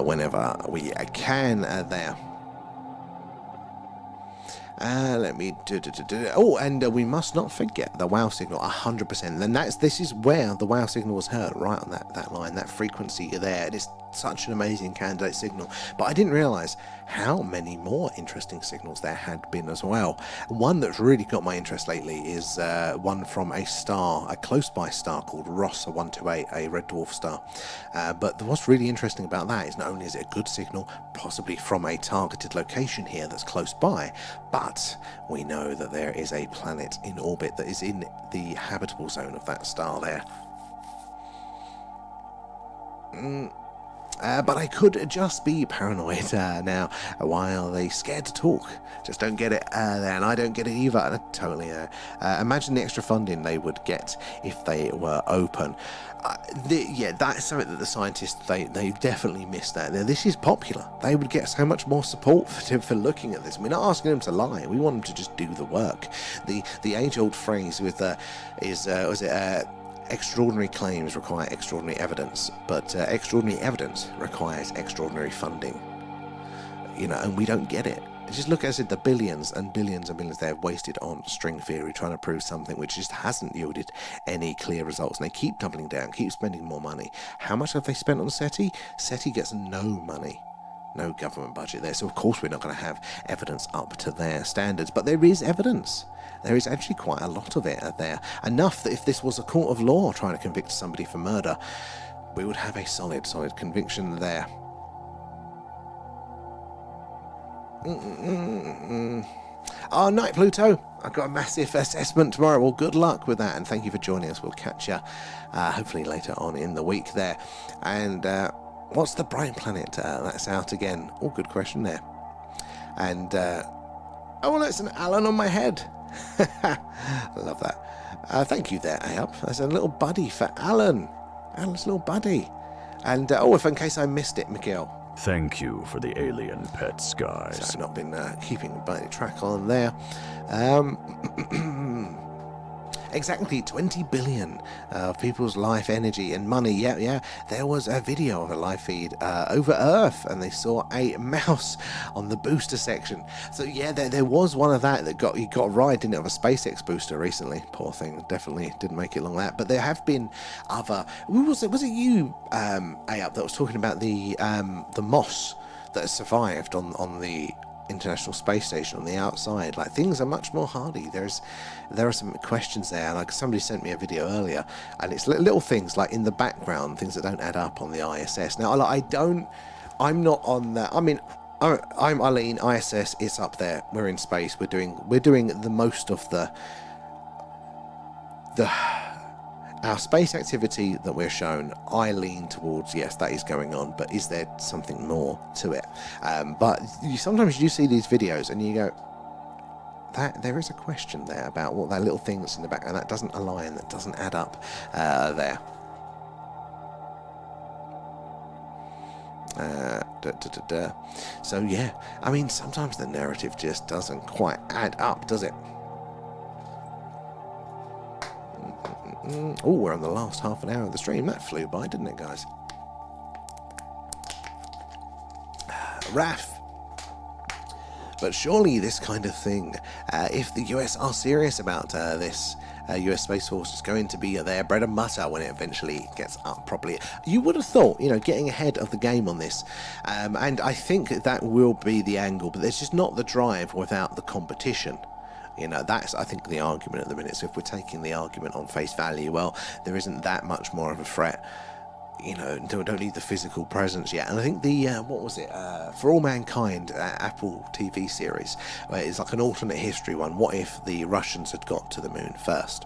whenever we can there. Let me oh, and we must not forget the WOW signal, 100%. And this is where the WOW signal was heard, right on that line, that frequency there. It is such an amazing candidate signal, but I didn't realize how many more interesting signals there had been as well. One that's really got my interest lately is one from a close by star called Ross 128, a red dwarf star. But what's really interesting about that is not only is it a good signal, possibly from a targeted location here that's close by, but we know that there is a planet in orbit that is in the habitable zone of that star there. But I could just be paranoid now. While they scared to talk, just don't get it there, and I don't get it either. And I totally imagine the extra funding they would get if they were open. That's something that the scientists they definitely missed that. Now, this is popular. They would get so much more support for looking at this. We're not asking them to lie. We want them to just do the work. The age-old phrase with extraordinary claims require extraordinary evidence, but extraordinary evidence requires extraordinary funding. And we don't get it. Just look, as I said, the billions and billions and billions they have wasted on string theory, trying to prove something which just hasn't yielded any clear results. And they keep doubling down, keep spending more money. How much have they spent on SETI? SETI gets no money. No government budget there, so of course we're not going to have evidence up to their standards. But there is evidence. There is actually quite a lot of it there. Enough that if this was a court of law trying to convict somebody for murder, we would have a solid conviction there. Oh, night, Pluto. I've got a massive assessment tomorrow. Well, good luck with that, and thank you for joining us. We'll catch you hopefully later on in the week there. And what's the bright planet that's out again? Oh, good question there. And oh, it's an Alan on my head. I love that. Thank you there, Ayup. There's a little buddy for Alan. Alan's little buddy. And if in case I missed it, Miguel. Thank you for the alien pets, guys. So I've not been keeping a track on there. Exactly 20 billion of people's life energy and money. Yeah. There was a video of a live feed over Earth, and they saw a mouse on the booster section. So yeah, there was one of that got a ride, didn't it, of a SpaceX booster recently. Poor thing, definitely didn't make it long that. But there have been other. Was it you, Ayup, that was talking about the moss that has survived on the International Space Station on the outside? Like, things are much more hardy. There are some questions there, like somebody sent me a video earlier, and it's little things like in the background, things that don't add up on the ISS. Now, I'm not on that. I mean, I'm Eileen. ISS is up there. We're in space. We're doing the most of our space activity that we're shown. I lean towards, yes, that is going on, but is there something more to it? But sometimes you see these videos and you go, that there is a question there about what that little thing that's in the background, that doesn't align, that doesn't add up there. So yeah, I mean, sometimes the narrative just doesn't quite add up, does it? Oh, we're on the last half an hour of the stream. That flew by, didn't it, guys? Raf. But surely this kind of thing, if the US are serious about this, US Space Force is going to be their bread and butter when it eventually gets up properly. You would have thought, getting ahead of the game on this. And I think that will be the angle, but there's just not the drive without the competition. That's, I think, the argument at the minute. So if we're taking the argument on face value, well, there isn't that much more of a threat. Don't need the physical presence yet. And I think the, what was it? For All Mankind, Apple TV series, it's like an alternate history one. What if the Russians had got to the moon first?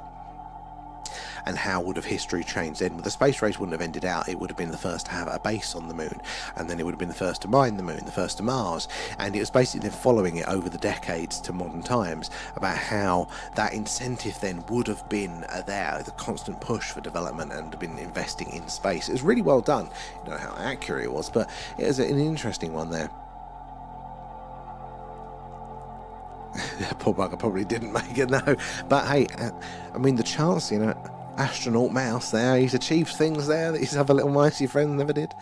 And how would have history changed then? Well, the space race wouldn't have ended out. It would have been the first to have a base on the moon, and then it would have been the first to mine the moon, the first to Mars, and it was basically following it over the decades to modern times about how that incentive then would have been there, the constant push for development and been investing in space. It was really well done. You don't know how accurate it was, but it was an interesting one there. Poor bugger probably didn't make it, no. But hey, I mean, the chance, astronaut mouse there, he's achieved things there that his other little micey friend never did.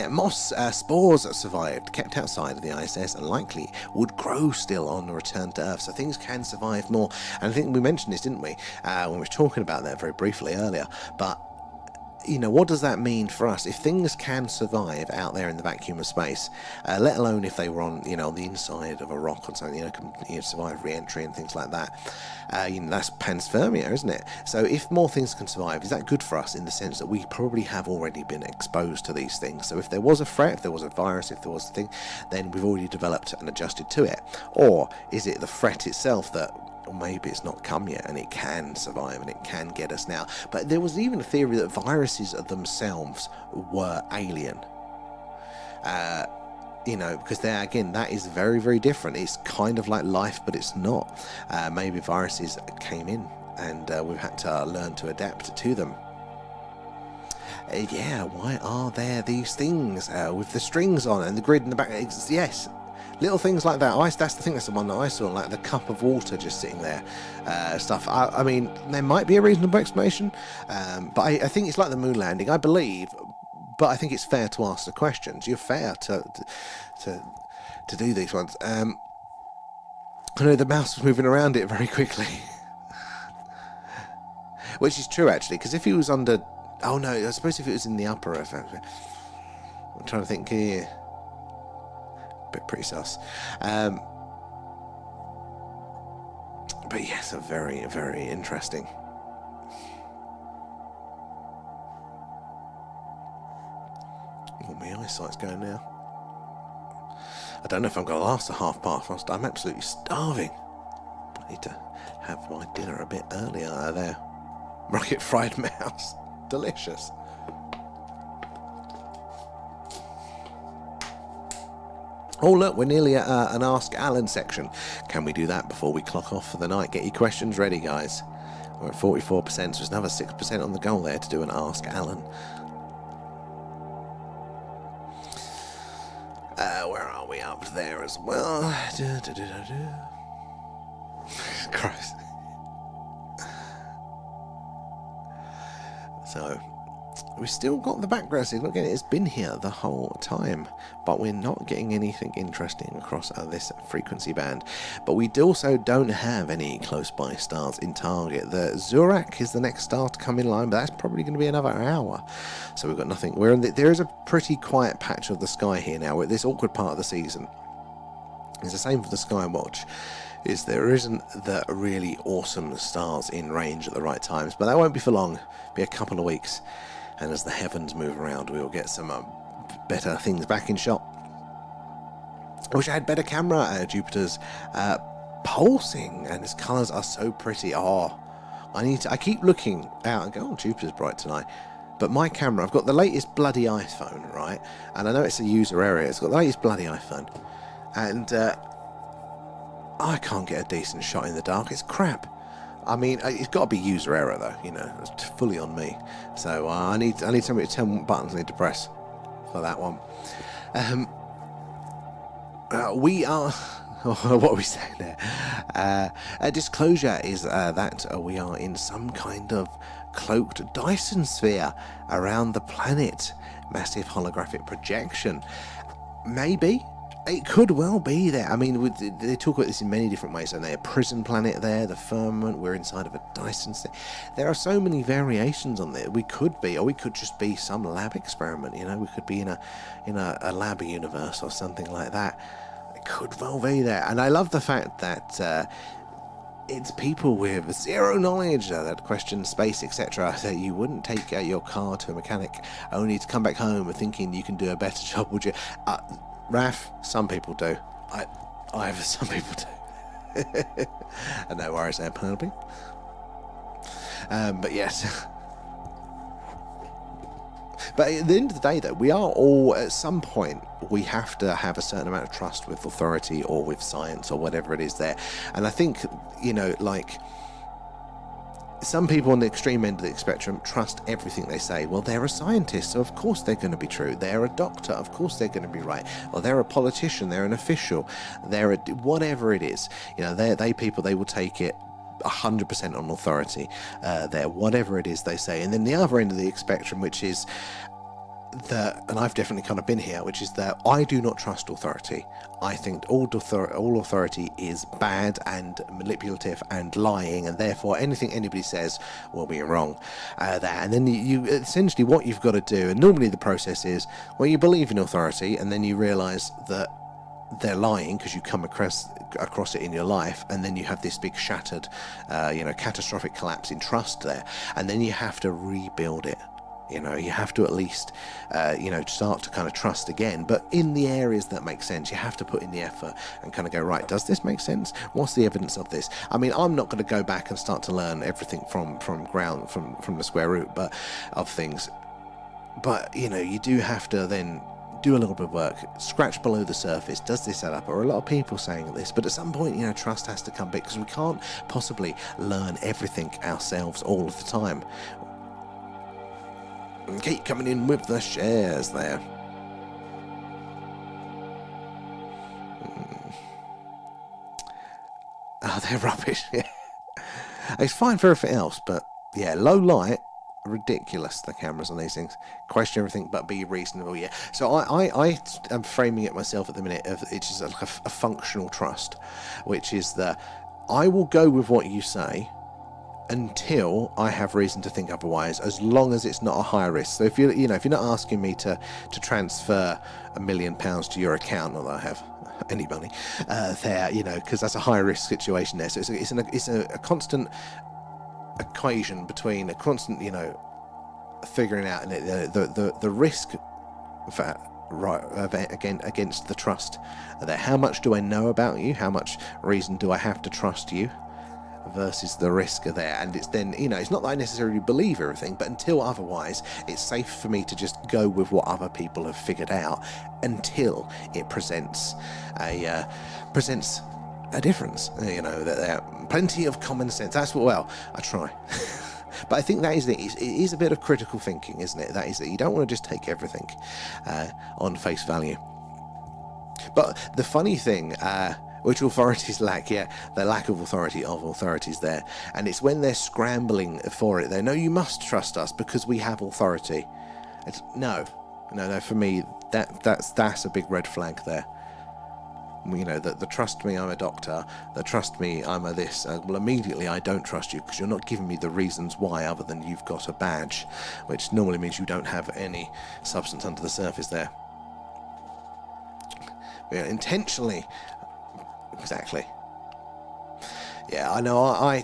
Moss spores that survived, kept outside of the ISS, and likely would grow still on the return to Earth. So things can survive more. And I think we mentioned this, didn't we, when we were talking about that very briefly earlier. But what does that mean for us? If things can survive out there in the vacuum of space, let alone if they were on, on the inside of a rock or something, can survive re-entry and things like that. That's panspermia, isn't it? So if more things can survive, is that good for us in the sense that we probably have already been exposed to these things? So if there was a threat, if there was a virus, if there was a thing, then we've already developed and adjusted to it. Or is it the threat itself that or maybe it's not come yet and it can survive and it can get us now. But there was even a theory that viruses themselves were alien. Because that is very, very different. It's kind of like life, but it's not. Maybe viruses came in and we've had to learn to adapt to them. Why are there these things with the strings on and the grid in the back? Yes, little things like that. That's the one that I saw, like the cup of water just sitting there, stuff. I mean, there might be a reasonable explanation, but I think it's like the moon landing, I believe. But I think it's fair to ask the questions. You're fair to do these ones. I know the mouse was moving around it very quickly, which is true actually. Because if he was under, oh no, I suppose if it was in the upper, I'm trying to think here. Bit pretty sus. But yes, a very, very interesting. Oh, my eyesight's going now. I don't know if I'm going to last a half past. I'm absolutely starving. I need to have my dinner a bit earlier there. Rocket fried mouse. Delicious. Oh look, we're nearly at an Ask Alan section. Can we do that before we clock off for the night? Get your questions ready, guys. We're at 44%, so there's another 6% on the goal there to do an Ask Alan. Where are we? Up there as well. Christ. So, we've still got the background signal. Again, it's been here the whole time, but we're not getting anything interesting across this frequency band. But we also don't have any close by stars in target. The Zurak is the next star to come in line, but that's probably going to be another hour. So we've got nothing. There is a pretty quiet patch of the sky here now. At this awkward part of the season, it's the same for the Sky Watch. Is there isn't the really awesome stars in range at the right times, but that won't be for long. It'll be a couple of weeks. And as the heavens move around, we will get some better things back in shot. I wish I had better camera. Jupiter's pulsing, and its colours are so pretty. I keep looking out and go, oh, Jupiter's bright tonight. But my camera, I've got the latest bloody iPhone, right? And I know it's a user area. It's got the latest bloody iPhone. And I can't get a decent shot in the dark. It's crap. I mean, it's got to be user error though, it's fully on me. So I need somebody to tell me what buttons I need to press for that one. We are, what are we saying there? A disclosure is that we are in some kind of cloaked Dyson sphere around the planet. Massive holographic projection. Maybe. It could well be there. I mean, they talk about this in many different ways. And they're a prison planet there, the firmament, we're inside of a Dyson sphere. There are so many variations on there. We could be, or we could just be some lab experiment. We could be in a lab universe or something like that. It could well be there. And I love the fact that it's people with zero knowledge that question space, etc. That you wouldn't take your car to a mechanic only to come back home thinking you can do a better job, would you? Raf, some people do. Some people do. And no worries there, Penelope. But yes. But at the end of the day, though, we are all, at some point, we have to have a certain amount of trust with authority or with science or whatever it is there. And I think, some people on the extreme end of the spectrum trust everything they say. Well, they're a scientist, so of course they're going to be true. They're a doctor, of course they're going to be right. Or they're a politician, they're an official, they're whatever it is. They will take it 100% on authority. They're whatever it is they say. And then the other end of the spectrum, which is and I've definitely kind of been here, which is that I do not trust authority. I think all authority is bad and manipulative and lying, and therefore anything anybody says will be wrong. And then you essentially what you've got to do, and normally the process is, well, you believe in authority, and then you realise that they're lying because you come across it in your life, and then you have this big shattered, catastrophic collapse in trust there, and then you have to rebuild it. You know, you have to at least, start to kind of trust again. But in the areas that make sense, you have to put in the effort and kind of go, right, does this make sense? What's the evidence of this? I mean, I'm not going to go back and start to learn everything from the square root, but of things. But, you know, you do have to then do a little bit of work, scratch below the surface. Does this add up? Or a lot of people saying this, but at some point, you know, trust has to come back, because we can't possibly learn everything ourselves all of the time. And keep coming in with the shares there. Oh, they're rubbish. It's fine for everything else, but yeah, low light, ridiculous, the cameras on these things. Question everything but be reasonable. Yeah, so I am framing it myself at the minute of it's just like a functional trust, which is that I will go with what you say until I have reason to think otherwise, as long as it's not a high risk. So if you're not asking me to transfer £1 million to your account, not that I have any money there, you know, because that's a high risk situation there. So it's a constant equation between a constant, you know, figuring out the risk for against the trust there. How much do I know about you? How much reason do I have to trust you? Versus the risk there. And it's then, you know, it's not that I necessarily believe everything, but until otherwise, it's safe for me to just go with what other people have figured out until it presents a difference. You know, that there plenty of common sense. That's what, well, I try. But I think that is it. It is a bit of critical thinking, isn't it? That is that you don't want to just take everything on face value. But the funny thing, which authorities lack, the lack of authorities there, and it's when they're scrambling for it. They know you must trust us because we have authority. It's, no. For me, that's a big red flag there. You know, the trust me, I'm a doctor. The trust me, I'm a this. Well, immediately I don't trust you because you're not giving me the reasons why, other than you've got a badge, which normally means you don't have any substance under the surface there. Yeah, intentionally. Exactly. Yeah, I know.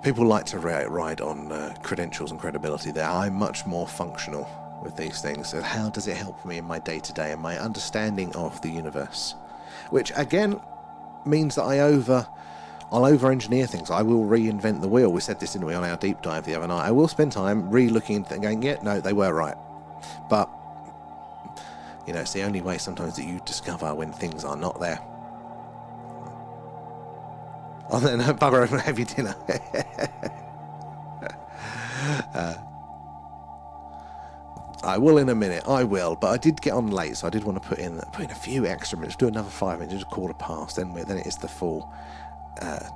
People like to ride on credentials and credibility there. I'm much more functional with these things. So how does it help me in my day-to-day and my understanding of the universe? Which, again, means that I'll over-engineer things. I will reinvent the wheel. We said this, didn't we, on our deep dive the other night. I will spend time re-looking and going, yeah, no, they were right. But, you know, it's the only way sometimes that you discover when things are not there. Oh, then bugger over and have your dinner. I will in a minute. I will, but I did get on late, so I did want to put in a few extra minutes. Do another 5 minutes, just 1:15. Then it is the full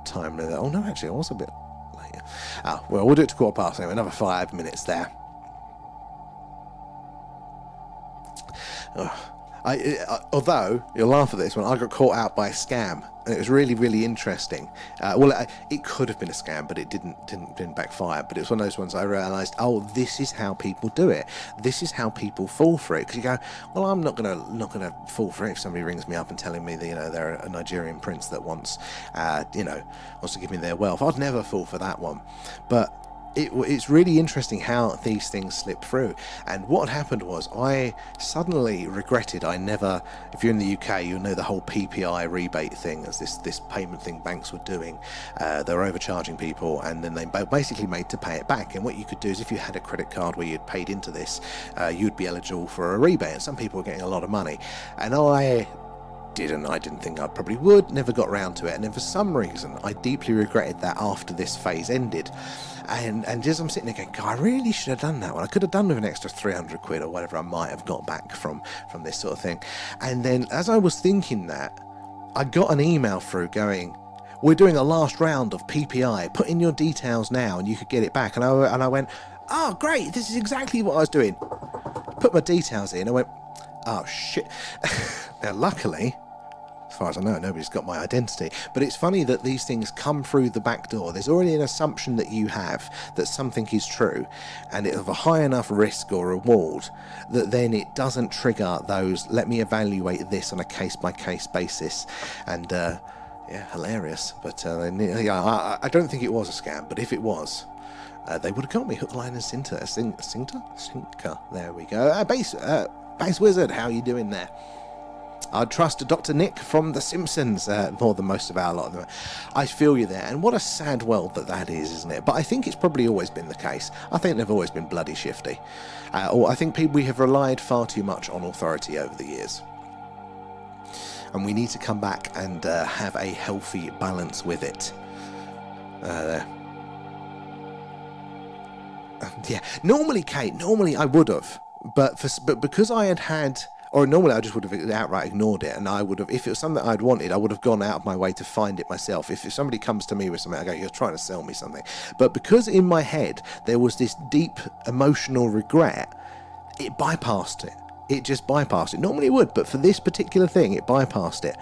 time. Oh no, actually, I was a bit later. Well, we'll do it to 1:15. Anyway, another 5 minutes there. Although you'll laugh at this one, I got caught out by a scam, and it was really, really interesting. It could have been a scam, but it didn't backfire. But it was one of those ones I realised, this is how people do it. This is how people fall for it. Because you go, well, I'm not gonna fall for it if somebody rings me up and telling me that, you know, they're a Nigerian prince that wants to give me their wealth. I'd never fall for that one. But it's really interesting how these things slip through. And what happened was I suddenly regretted if you're in the UK, you'll know the whole PPI rebate thing, as this payment thing banks were doing. They were overcharging people, and then they basically made to pay it back. And what you could do is, if you had a credit card where you'd paid into this, you'd be eligible for a rebate. And some people were getting a lot of money, and I didn't think I probably would, never got round to it. And then for some reason I deeply regretted that after this phase ended. And as I'm sitting there going, God, I really should have done that one. I could have done with an extra 300 quid or whatever I might have got back from this sort of thing. And then as I was thinking that, I got an email through going, we're doing a last round of PPI, put in your details now and you could get it back. And I went, oh great, this is exactly what I was doing. Put my details in. I went, oh shit. Now luckily, as far as I know, nobody's got my identity. But it's funny that these things come through the back door. There's already an assumption that you have that something is true, and it's of a high enough risk or reward that then it doesn't trigger those, let me evaluate this on a case-by-case basis. And hilarious. But I don't think it was a scam, but if it was, they would have got me. Hook, line, and sinker. Sinker. There we go. Base Wizard, how are you doing there? I'd trust Dr. Nick from The Simpsons more than most of our lot of them. I feel you there, and what a sad world that is, isn't it? But I think it's probably always been the case. I think they've always been bloody shifty. Or I think we have relied far too much on authority over the years. And we need to come back and have a healthy balance with it. There. Yeah, normally, Kate, I would have. But because I had... Or normally I just would have outright ignored it, and I would have, if it was something I'd wanted, I would have gone out of my way to find it myself. If somebody comes to me with something, I go, you're trying to sell me something. But because in my head there was this deep emotional regret, it bypassed it. It just bypassed it. Normally it would, but for this particular thing, it bypassed it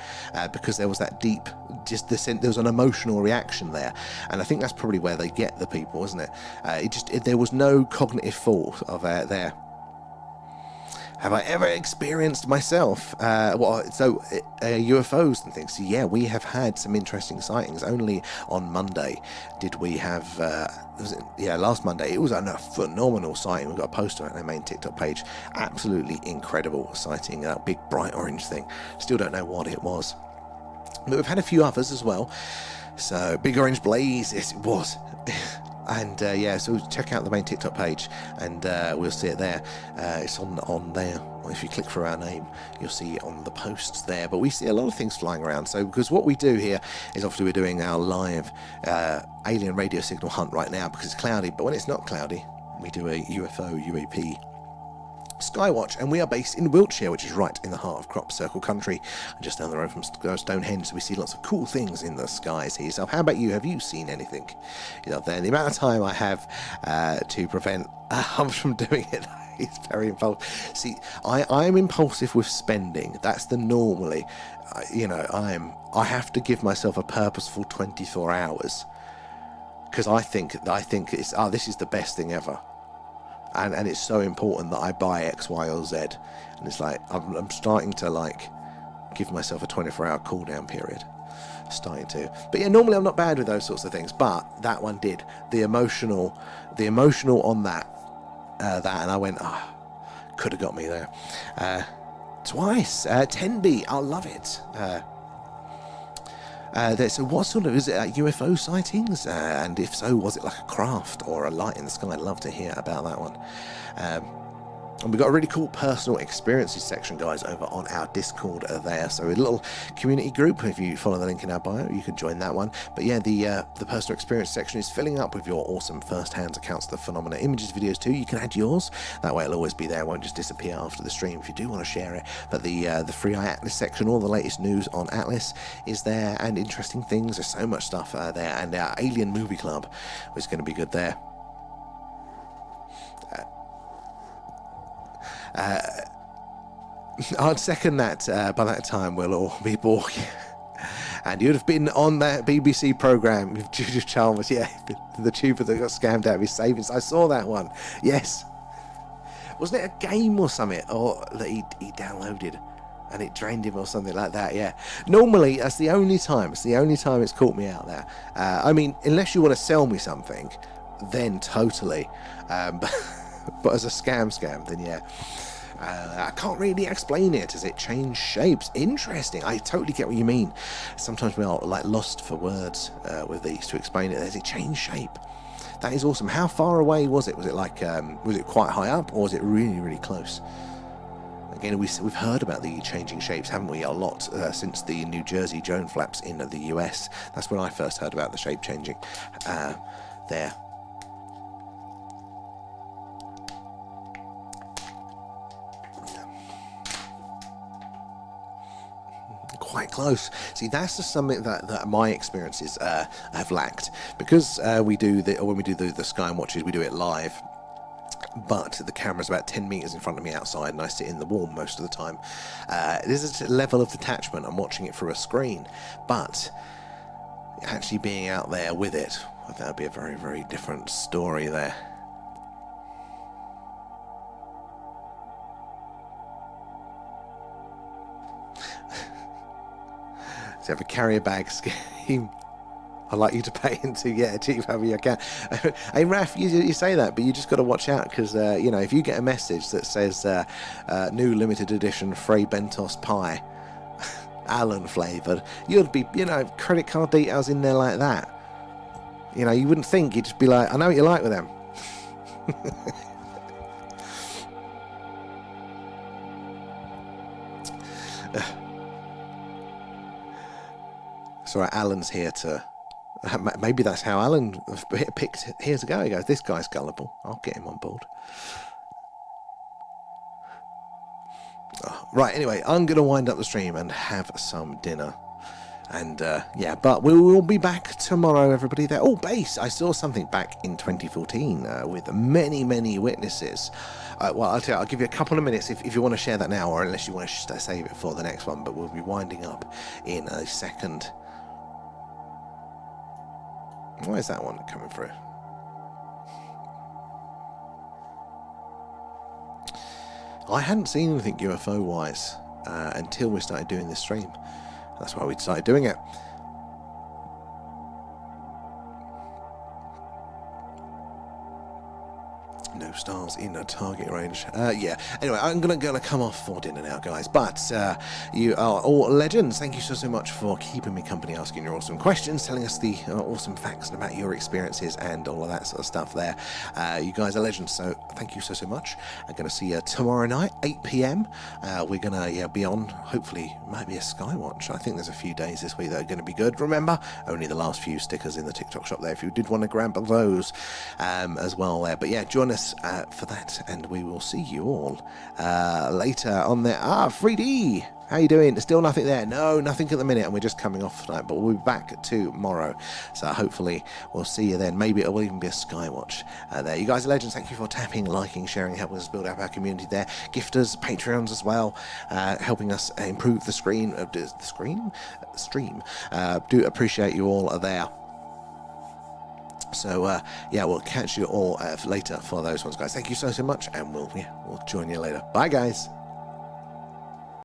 because there was that deep, there was an emotional reaction there, and I think that's probably where they get the people, isn't it? There was no cognitive fault of there. Have I ever experienced myself? UFOs and things. So yeah, we have had some interesting sightings. Only on Monday did we have, last Monday, it was a phenomenal sighting. We've got a poster on our main TikTok page. Absolutely incredible sighting, that big bright orange thing. Still don't know what it was. But we've had a few others as well. So, big orange blaze, yes it was. And so check out the main TikTok page, and we'll see it there. It's on there. If you click for our name, you'll see it on the posts there. But we see a lot of things flying around. So because what we do here is obviously we're doing our live alien radio signal hunt right now because it's cloudy. But when it's not cloudy, we do a UAP Skywatch, and we are based in Wiltshire, which is right in the heart of Crop Circle country, and just down the road from Stonehenge, so we see lots of cool things in the skies here. So how about you? Have you seen anything up there? The amount of time I have to prevent from doing it is very impulsive. See, I'm impulsive with spending. That's the normally, I have to give myself a purposeful 24 hours because I think it's this is the best thing ever. And it's so important that I buy X, Y, or Z. And it's like, I'm starting to, give myself a 24-hour cooldown period. Starting to. But yeah, normally I'm not bad with those sorts of things. But that one did. The emotional on that, and I went, could have got me there. Twice. 10B, I love it. So what sort of, is it UFO sightings? And if so, was it like a craft or a light in the sky? I'd love to hear about that one. And we've got a really cool personal experiences section, guys, over on our Discord there. So a little community group. If you follow the link in our bio, you can join that one. But yeah, the personal experience section is filling up with your awesome first-hand accounts of the phenomena, images, videos too. You can add yours. That way it'll always be there. It won't just disappear after the stream if you do want to share it. But the Free Eye Atlas section, all the latest news on Atlas is there, and interesting things. There's so much stuff there. And our Alien Movie Club is going to be good there. I'd second that. By that time we'll all be bored. And you'd have been on that BBC programme with Judith Chalmers, yeah, the tuber that got scammed out of his savings. I saw that one. Yes. Wasn't it a game or something, or that he downloaded and it drained him or something like that? Yeah. Normally that's the only time it's caught me out there. I mean, unless you want to sell me something, then totally. But as a scam, then yeah. I can't really explain it. Does it change shapes? Interesting. I totally get what you mean. Sometimes we are lost for words with these to explain it. Does it change shape? That is awesome. How far away was it? Was it was it quite high up, or was it really, really close? Again, we've heard about the changing shapes, haven't we? A lot since the New Jersey drone flaps in the US. That's when I first heard about the shape changing there. Quite close. See, that's just something that my experiences have lacked, because when we do the sky watches, we do it live, but the camera's about 10 meters in front of me outside and I sit in the warm most of the time. There's a level of detachment. I'm watching it through a screen, but actually being out there with it, that would be a very, very different story there. Have a carrier bag scheme. I'd like you to pay into, achieve however you can. Hey, Raf, you say that, but you just got to watch out because, if you get a message that says new limited edition Frey Bentos pie, Alan flavoured, you'd be, credit card details in there like that. You wouldn't think, you'd just be like, I know what you like with them. So Alan's here to... Maybe that's how Alan picked Here's a Go. He goes, this guy's gullible. I'll get him on board. Oh, right, anyway, I'm going to wind up the stream and have some dinner. And, but we will be back tomorrow, everybody. There. Oh, base! I saw something back in 2014 with many, many witnesses. Well, I'll tell you, I'll give you a couple of minutes if you want to share that now, or unless you want to save it for the next one. But we'll be winding up in a second. Why is that one coming through? I hadn't seen anything UFO-wise until we started doing this stream. That's why we started doing it. No stars in a target range. Anyway, I'm gonna come off for dinner now, guys. But you are all legends. Thank you so much for keeping me company, asking your awesome questions, telling us the awesome facts about your experiences and all of that sort of stuff there. You guys are legends, so thank you so much. I'm gonna see you tomorrow night, 8 p.m. We're gonna be on, hopefully, might be a Skywatch. I think there's a few days this week that are gonna be good. Remember, only the last few stickers in the TikTok shop there if you did want to grab those as well there. But yeah, join us for that, and we will see you all later on there. 3D, how you doing? Still nothing there? No, nothing at the minute, and we're just coming off tonight, but we'll be back tomorrow, so hopefully we'll see you then. Maybe it will even be a Skywatch there. You guys are legends. Thank you for tapping, liking, sharing, helping us build up our community there. Gifters, Patreons as well, helping us improve the stream. Do appreciate you all there. So we'll catch you all later for those ones, guys. Thank you so much, and we'll join you later. Bye, guys.